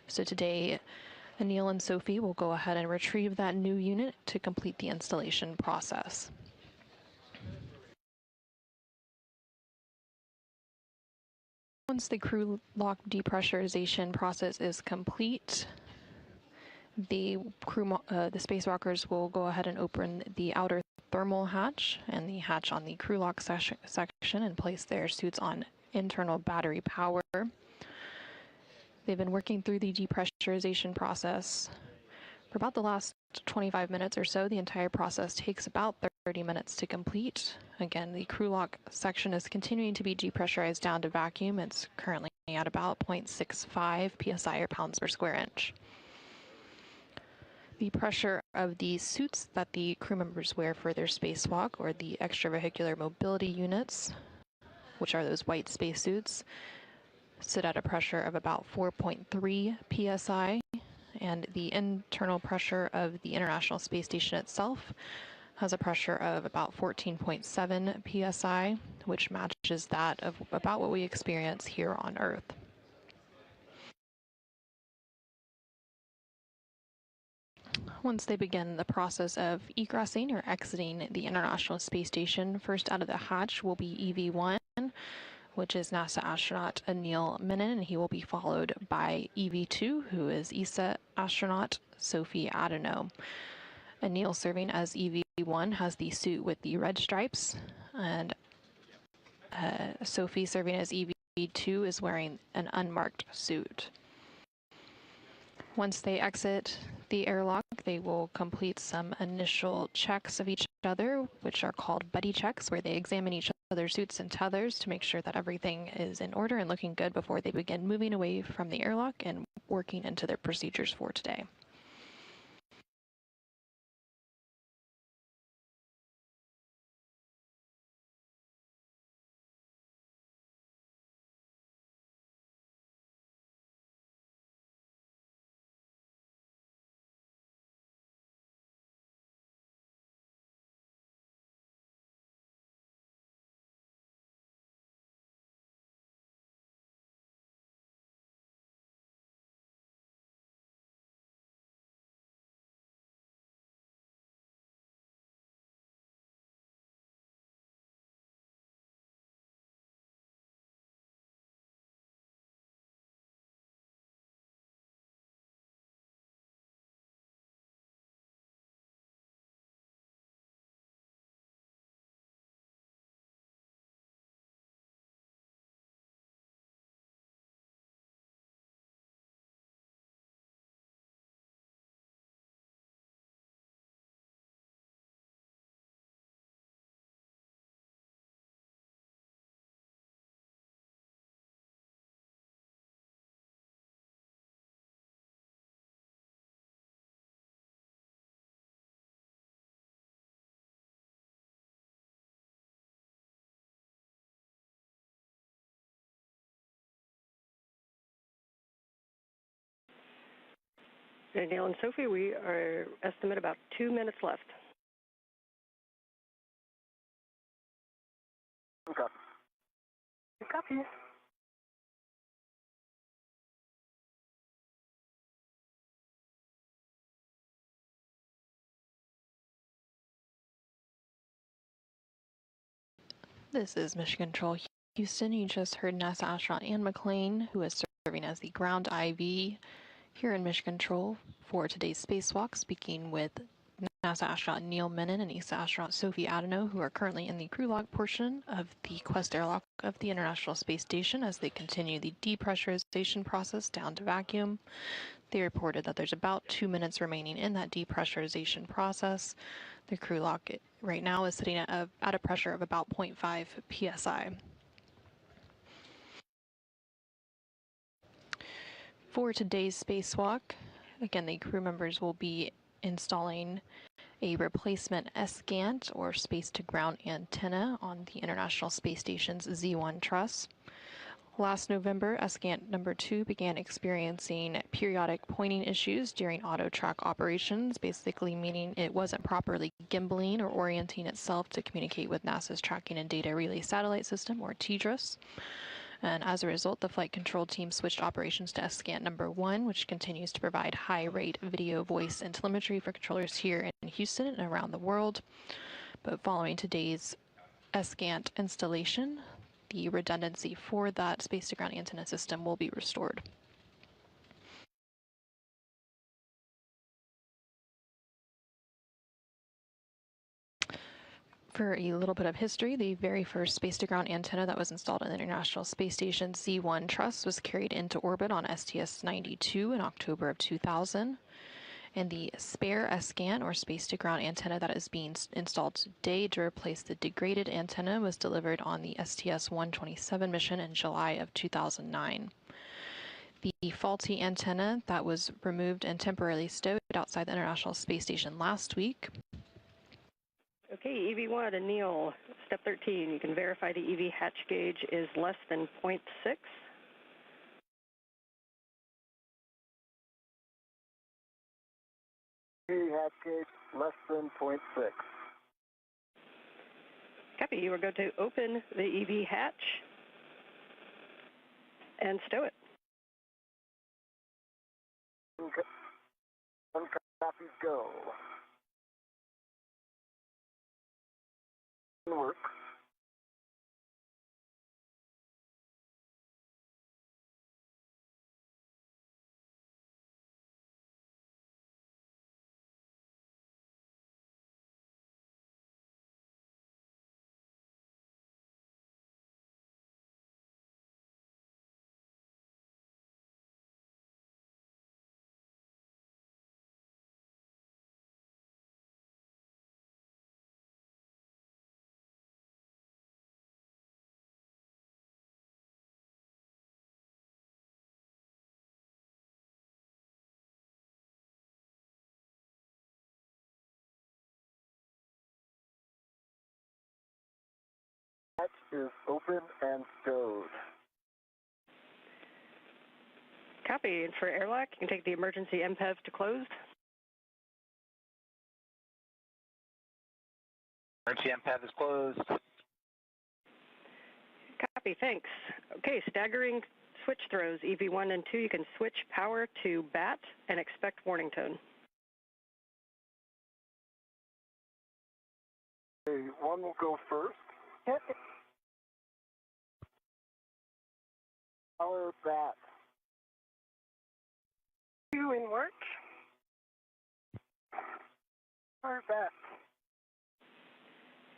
So today, Anil and Sophie will go ahead and retrieve that new unit to complete the installation process. Once the crew lock depressurization process is complete, the spacewalkers will go ahead and open the outer thermal hatch and the hatch on the crew lock section and place their suits on internal battery power. They've been working through the depressurization process for about the last 25 minutes or so. The entire process takes about 30 minutes to complete. Again, the crew lock section is continuing to be depressurized down to vacuum. It's currently at about 0.65 psi or pounds per square inch. The pressure of the suits that the crew members wear for their spacewalk, or the extravehicular mobility units, which are those white spacesuits, sit at a pressure of about 4.3 psi. And the internal pressure of the International Space Station itself has a pressure of about 14.7 psi, which matches that of about what we experience here on Earth. Once they begin the process of egressing or exiting the International Space Station, first out of the hatch will be EV-1, which is NASA astronaut Anil Menon, and he will be followed by EV-2, who is ESA astronaut Sophie Adeno. Anil, serving as EV-1, has the suit with the red stripes, and Sophie, serving as EV-2, is wearing an unmarked suit. Once they exit the airlock, they will complete some initial checks of each other, which are called buddy checks, where they examine each other's suits and tethers to make sure that everything is in order and looking good before they begin moving away from the airlock and working into their procedures for today. Neil and Sophie, we are estimate about 2 minutes left. Okay. Copy. This is Mission Control Houston. You just heard NASA astronaut Ann McClain, who is serving as the ground IV here in Mission Control for today's spacewalk, speaking with NASA astronaut Neil Menon and ESA astronaut Sophie Adeno, who are currently in the crew lock portion of the Quest airlock of the International Space Station as they continue the depressurization process down to vacuum. They reported that there's about 2 minutes remaining in that depressurization process. The crew lock right now is sitting at a pressure of about 0.5 psi. For today's spacewalk, again, the crew members will be installing a replacement S-GANT, or space-to-ground antenna, on the International Space Station's Z1 truss. Last November, S-GANT number 2 began experiencing periodic pointing issues during auto-track operations, basically meaning it wasn't properly gimbaling or orienting itself to communicate with NASA's Tracking and Data Relay Satellite System, or TDRS. And as a result, the flight control team switched operations to S-GANT number 1, which continues to provide high-rate video, voice, and telemetry for controllers here in Houston and around the world. But following today's S-GANT installation, the redundancy for that space-to-ground antenna system will be restored. For a little bit of history, the very first space-to-ground antenna that was installed on the International Space Station's Z1 truss was carried into orbit on STS-92 in October of 2000. And the spare S-GANT, or space-to-ground antenna, that is being installed today to replace the degraded antenna was delivered on the STS-127 mission in July of 2009. The faulty antenna that was removed and temporarily stowed outside the International Space Station last week. Okay, EV1 and Neil, step 13. You can verify the EV hatch gauge is less than 0.6. Hatch gauge less than 0.6. Copy. You are going to open the EV hatch and stow it. Copy, go. Work. Hatch is open and stowed. Copy. And for airlock, you can take the emergency MPEV to closed. Emergency MPEV is closed. Copy. Thanks. Okay, staggering switch throws, EV1 and 2. You can switch power to BAT and expect warning tone. Okay, 1 will go first. Yep. Power BAT. 2 in work. Power BAT.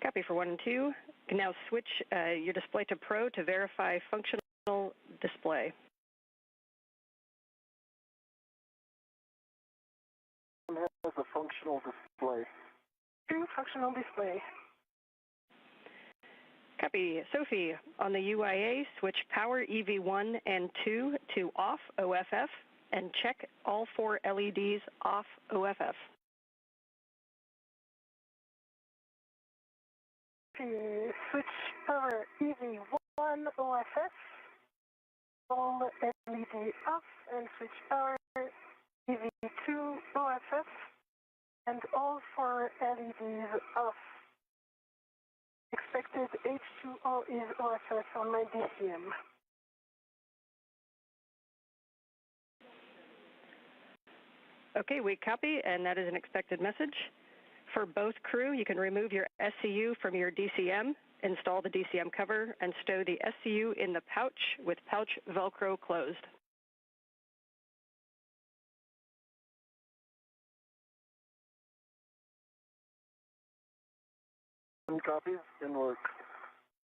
Copy for 1 and 2. You can now switch your display to Pro to verify functional display. One has a functional display. 2 functional display. Copy. Sophie, on the UIA, switch power EV1 and 2 to off OFF and check all 4 LEDs off OFF. To switch power EV1 OFF, all LED off, and switch power EV2 OFF, and all 4 LEDs off. Expected H2O is OFF on my DCM. Okay, we copy, and that is an expected message. For both crew, you can remove your SCU from your DCM, install the DCM cover, and stow the SCU in the pouch with pouch Velcro closed. One copies in work.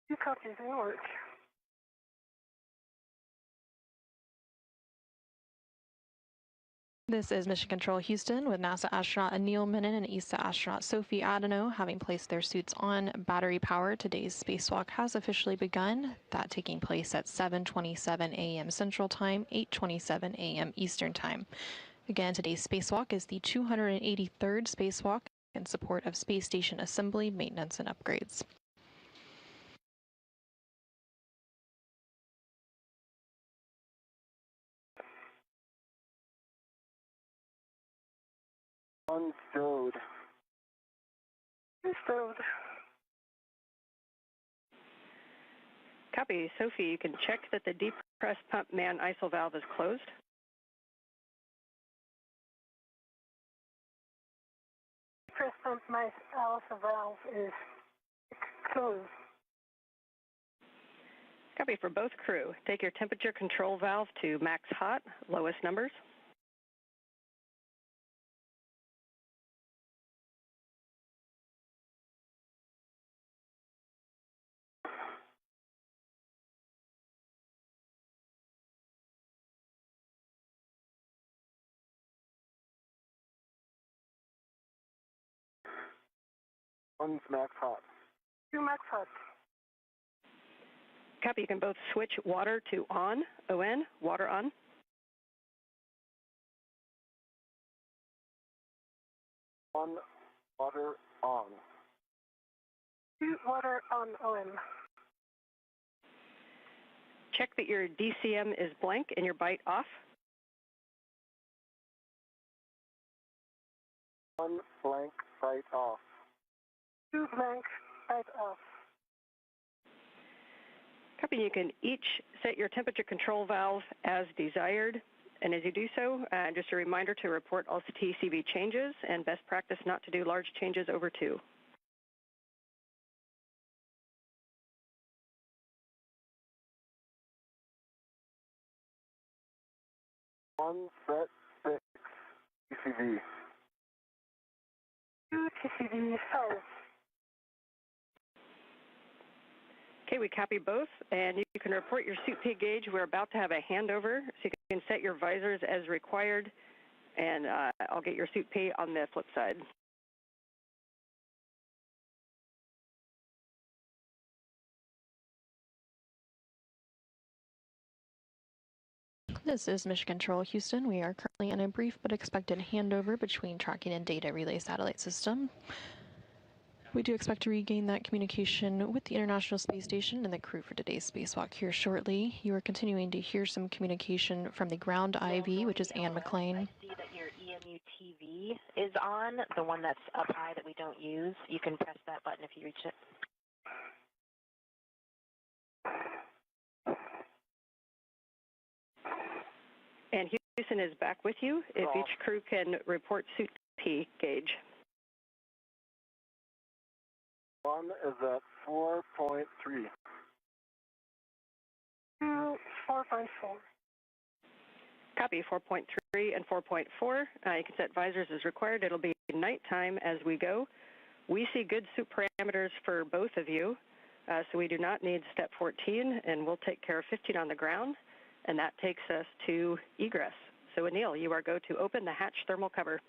2 copies in work. This is Mission Control Houston with NASA astronaut Anil Menon and ESA astronaut Sophie Adano having placed their suits on battery power. Today's spacewalk has officially begun, that taking place at 7:27 a.m. Central Time, 8:27 a.m. Eastern Time. Again, today's spacewalk is the 283rd spacewalk in support of space station assembly, maintenance, and upgrades. Unstowed. Stowed. Copy. Sophie, you can check that the depressed pump man ISO valve is closed. Press pump my alpha valve is closed. Copy for both crew. Take your temperature control valve to max hot, lowest numbers. One's max hot. 2 max hot. Copy. You can both switch water to on, ON, water on. One, water on. 2 water on OM. Check that your DCM is blank and your byte off. One blank byte off. 2 blank byte off. Copy. You can each set your temperature control valve as desired. And as you do so, just a reminder to report all TCV changes and best practice not to do large changes over 2. One set 6 TCV. 2 TCV 5. Okay, we copy both, and you can report your suit P gauge. We're about to have a handover, so you can set your visors as required, and I'll get your suit P on the flip side. This is Mission Control Houston. We are currently in a brief but expected handover between tracking and data relay satellite system. We do expect to regain that communication with the International Space Station and the crew for today's spacewalk here shortly. You are continuing to hear some communication from the ground IV, which is Ann McLean. I see that your EMU TV is on, the one that's up high that we don't use. You can press that button if you reach it. And Houston is back with you if each crew can report suit P gauge. One is at 4.3. 2 4.4. Copy 4.3 and 4.4. You can set visors as required. It'll be nighttime as we go. We see good suit parameters for both of you, so we do not need step 14, and we'll take care of 15 on the ground, and that takes us to egress. So Anil, you are go to open the hatch thermal cover.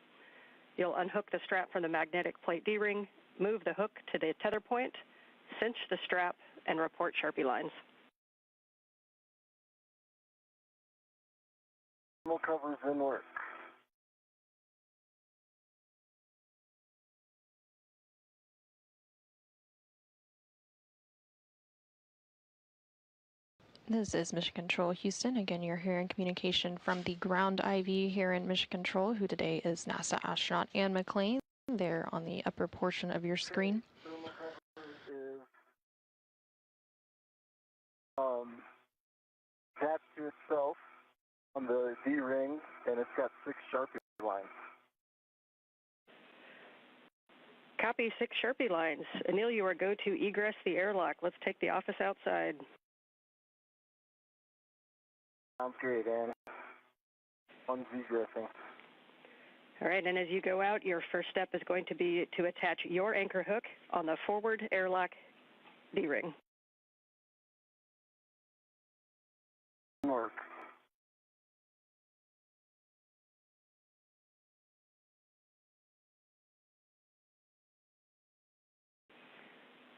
You'll unhook the strap from the magnetic plate D-ring, move the hook to the tether point, cinch the strap, and report Sharpie lines. Thermal covers in work. This is Mission Control Houston. Again, you're hearing communication from the ground IV here in Mission Control, who today is NASA astronaut Ann McLean. There on the upper portion of your screen. Thermal cover is attached to itself on the D-ring, and it's got 6 Sharpie lines. Copy 6 Sharpie lines. Anil, you are go to egress the airlock. Let's take the office outside. Sounds great, Ann. One's egressing. All right, and as you go out, your first step is going to be to attach your anchor hook on the forward airlock D-ring. Work.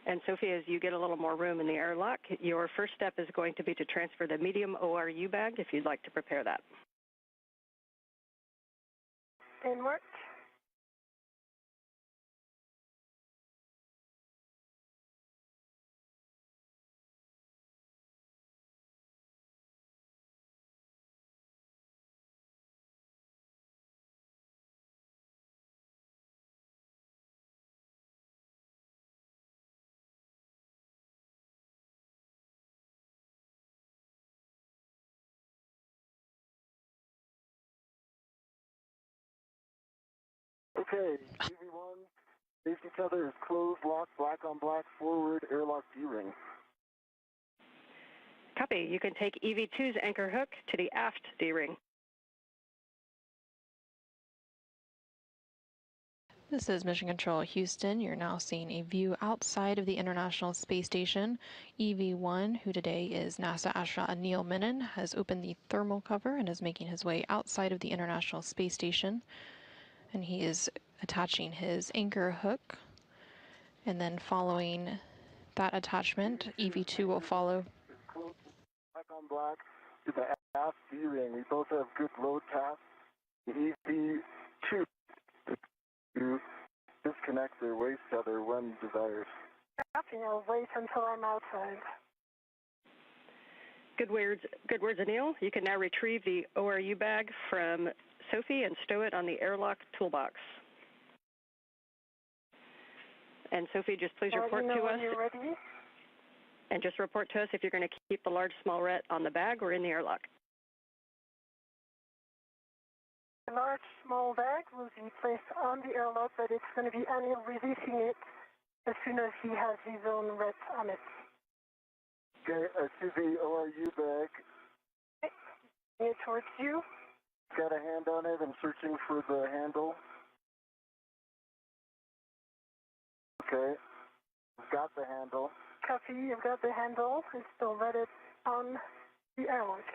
And Sophie, as you get a little more room in the airlock, your first step is going to be to transfer the medium ORU bag if you'd like to prepare that. In work. Okay, EV1, safety tether is closed, locked, black on black, forward, airlock D-ring. Copy. You can take EV2's anchor hook to the aft D-ring. This is Mission Control Houston. You're now seeing a view outside of the International Space Station. EV1, who today is NASA astronaut Neil Menon, has opened the thermal cover and is making his way outside of the International Space Station. And he is attaching his anchor hook. And then following that attachment, EV2 will follow. Black on black to the aft D-ring. We both have good load paths. The EV2 to disconnect their waist tether when desired. Copy. I'll wait until I'm outside. Good words, Anil. You can now retrieve the ORU bag from Sophie and stow it on the airlock toolbox. And Sophie, just please report to us. You're ready? And just report to us if you're going to keep the large small ret on the bag or in the airlock. The large small bag will be placed on the airlock, but it's going to be Anil releasing it as soon as he has his own ret on it. Okay, I see the ORU bag. Okay. Bring it towards you. Got a hand on it. I'm searching for the handle. Okay, I've got the handle. Copy. You've got the handle. It's still ready on the airlock.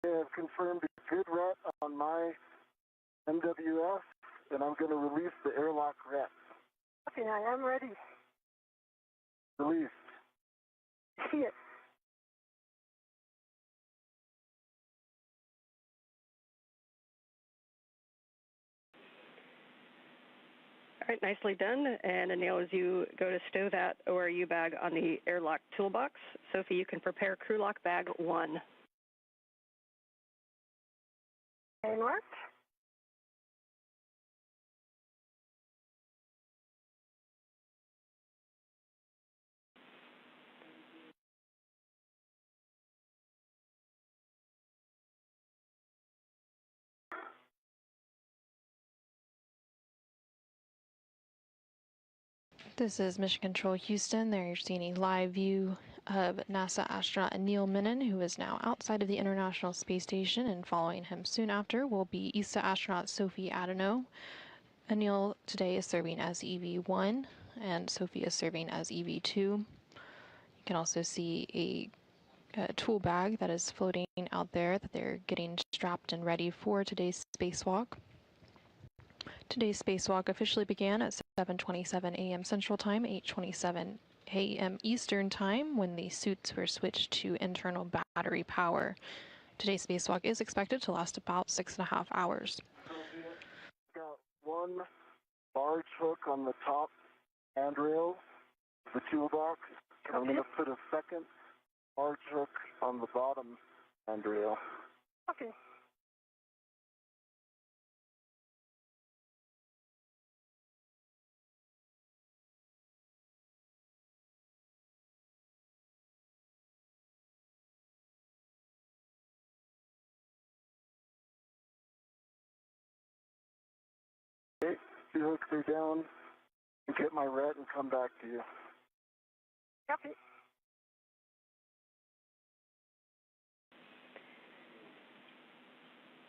I've confirmed a good ret on my MWS, and I'm going to release the airlock ret. Okay, I am ready. Released. See it. All right, nicely done. And Anil, as you go to stow that ORU bag on the airlock toolbox, Sophie, you can prepare crew lock bag 1. And what? This is Mission Control Houston. There you're seeing a live view of NASA astronaut Neil Menon, who is now outside of the International Space Station, and following him soon after will be ESA astronaut Sophie Adeno. Anil today is serving as EV1, and Sophie is serving as EV2. You can also see a tool bag that is floating out there that they're getting strapped and ready for today's spacewalk. Today's spacewalk officially began at 7:27 a.m. Central Time, 8:27 a.m. Eastern Time, when the suits were switched to internal battery power. Today's spacewalk is expected to last about 6.5 hours. Got one large hook on the top handrail of the toolbox. I'm going to put a second large hook on the bottom handrail. Okay. Okay, 2 hooks are down. And get my ret and come back to you. Copy.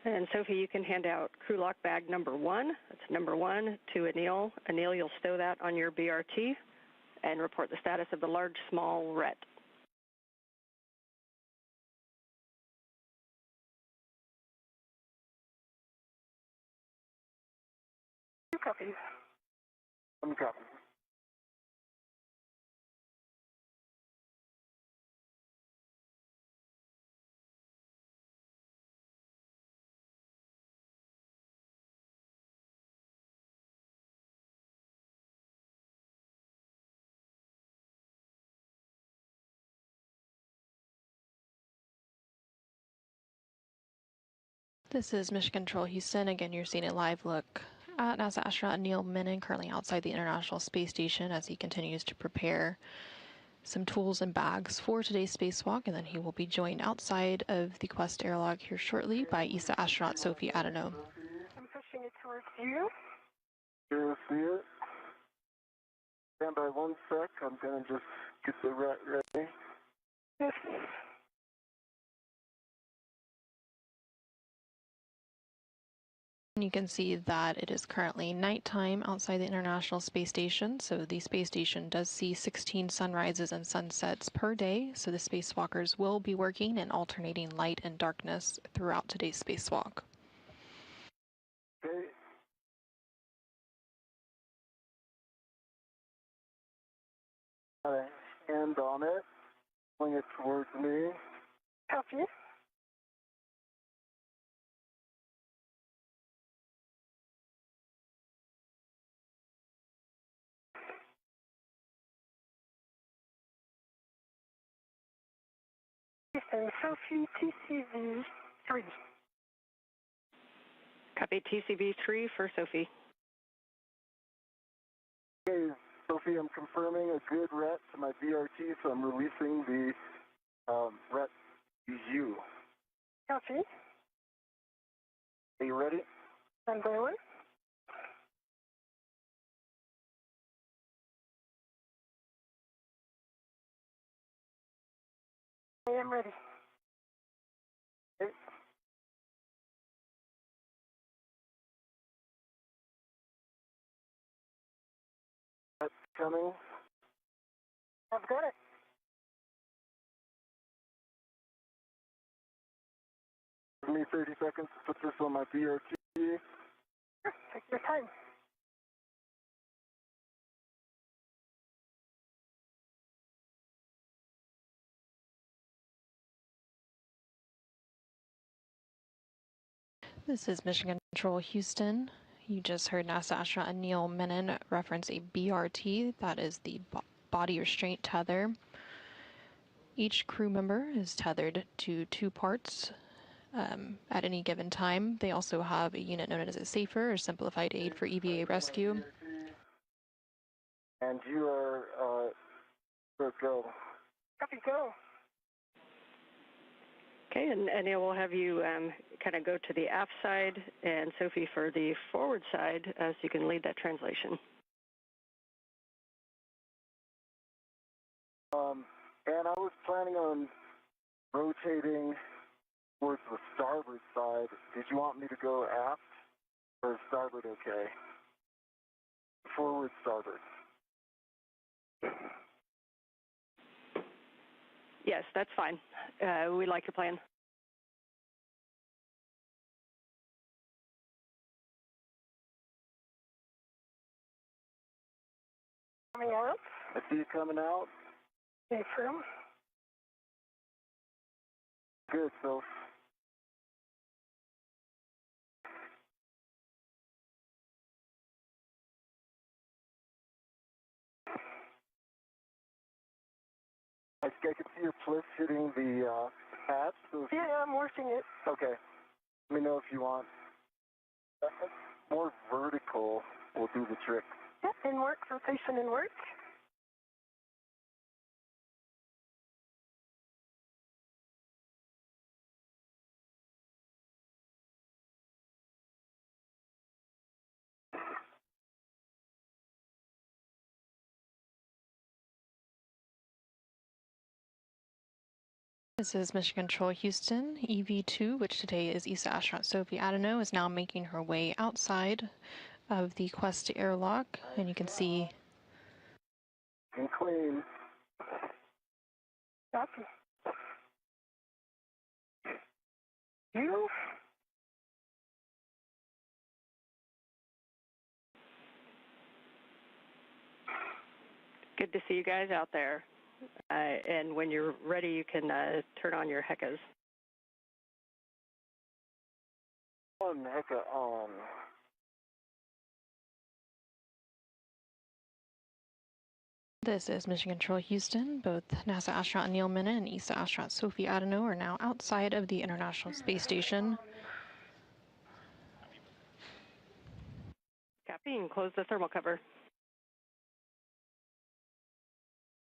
And Sophie, you can hand out crew lock bag number 1. That's number 1 to Anil. Anil, you'll stow that on your BRT and report the status of the large small ret. Two copies. One copy. This is Mission Control Houston. Again, you're seeing a live look at NASA astronaut Neil Menon, currently outside the International Space Station as he continues to prepare some tools and bags for today's spacewalk, and then he will be joined outside of the Quest airlock here shortly by ESA astronaut Sophie Adano. I'm pushing it towards you. You see it? Stand by 1 sec. I'm going to just get the rat ready. Yes. You can see that it is currently nighttime outside the International Space Station. So the space station does see 16 sunrises and sunsets per day. So the spacewalkers will be working in alternating light and darkness throughout today's spacewalk. Okay. Got a hand on it. Pulling it towards me. Copy. And Sophie TCV 3. Copy TCB 3 for Sophie. Okay, Sophie, I'm confirming a good ret to my BRT, so I'm releasing the ret to you. Copy. Are you ready? And by 1. I am ready. Okay. That's coming. I've got it. Give me 30 seconds to put this on my BRT. Sure. Take your time. This is Mission Control Houston. You just heard NASA astronaut Neil Menon reference a BRT. That is the body restraint tether. Each crew member is tethered to 2 parts at any given time. They also have a unit known as a SAFER, or Simplified Aid for EVA Rescue. And you are, let's go. Copy, go. Okay, and Neil will have you kind of go to the aft side, and Sophie for the forward side, so you can lead that translation. And I was planning on rotating towards the starboard side. Did you want me to go aft or is starboard okay? Forward, starboard. Yes, that's fine. We like your plan. Coming out. I see you coming out. Affirm. Good, so. I can see your pliff hitting the hatch. So Yeah, I'm working it. okay. Let me know if you want. More vertical will do the trick. Yeah, in work, rotation in work. This is Mission Control Houston. EV2, which today is ESA astronaut Sophie Adano, is now making her way outside of the Quest airlock, and you can see And clean. Copy. You? Good to see you guys out there. And when you're ready, you can turn on your HECAs. On, Hecka on. this is Mission Control Houston. Both NASA astronaut Neil Menon and ESA astronaut Sophie Adano are now outside of the International Space Station. Copy and close the thermal cover.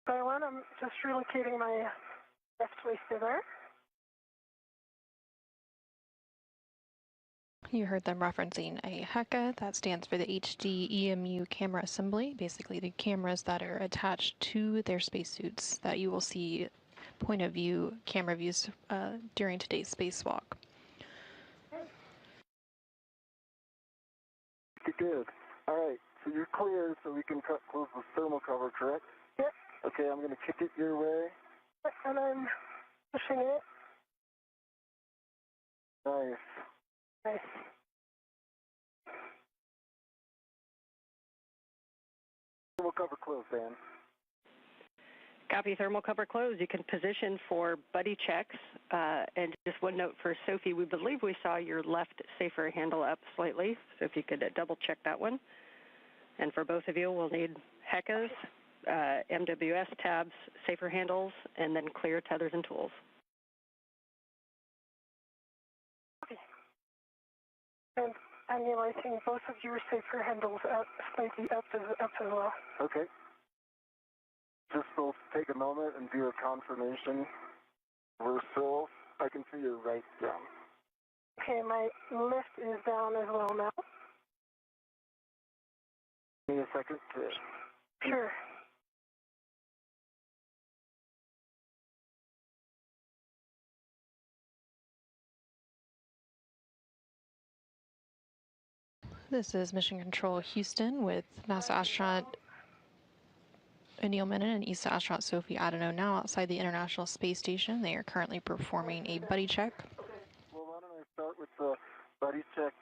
Skyline, I'm just relocating my left waist tether. You heard them referencing a HECA. That stands for the HD EMU camera assembly, basically the cameras that are attached to their spacesuits that you will see point of view camera views during today's spacewalk. Good. All right, so you're clear, so we can close the thermal cover, correct? Yep. Okay, I'm going to kick it your way. And I'm pushing it. Nice. Nice. Thermal cover closed, Dan. Copy, thermal cover closed. You can position for buddy checks. And just one note for Sophie, we believe we saw your left safer handle up slightly, so if you could double check that one. And for both of you, we'll need HECAs, MWS tabs, safer handles, and then clear tethers and tools. And annulating both of your safer handles up, slightly up as well. Okay. Just will take a moment and do a confirmation. We're still, I can see your right down. Okay, my left is down as well now. Give me a second to... Sure. This is Mission Control Houston with NASA astronaut Anil Menon and ESA astronaut Sophie Adano now outside the International Space Station. They are currently performing a buddy check. Okay, well, why don't I start with the buddy check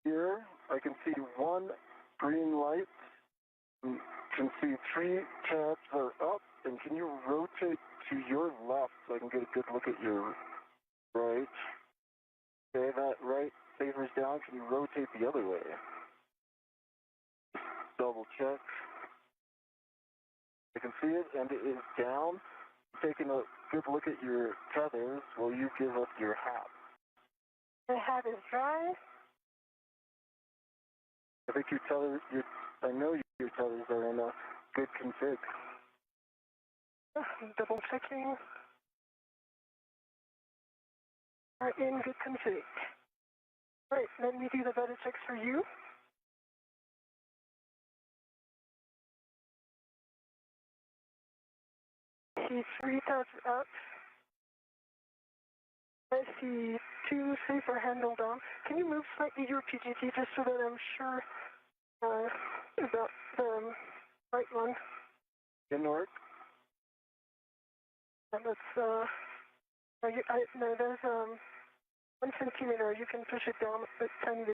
here. I can see one green light. And can see 3 tabs are up. And can you rotate to your left so I can get a good look at your right? Okay, that right saver's down. Can you rotate the other way? Double check. I can see it, and it is down. Taking a good look at your tethers, will you give us your hat? My hat is dry. I think your tethers, I know your tethers are in a good config. Double checking. Are in good config. Right, let me do the buddy checks for you. I see 3 tabs up. I see 2 safer handle down. Can you move slightly your PGT just so that I'm sure about the right one? Didn't work? And that's, no, there's 1 centimeter. You can push it down, but 10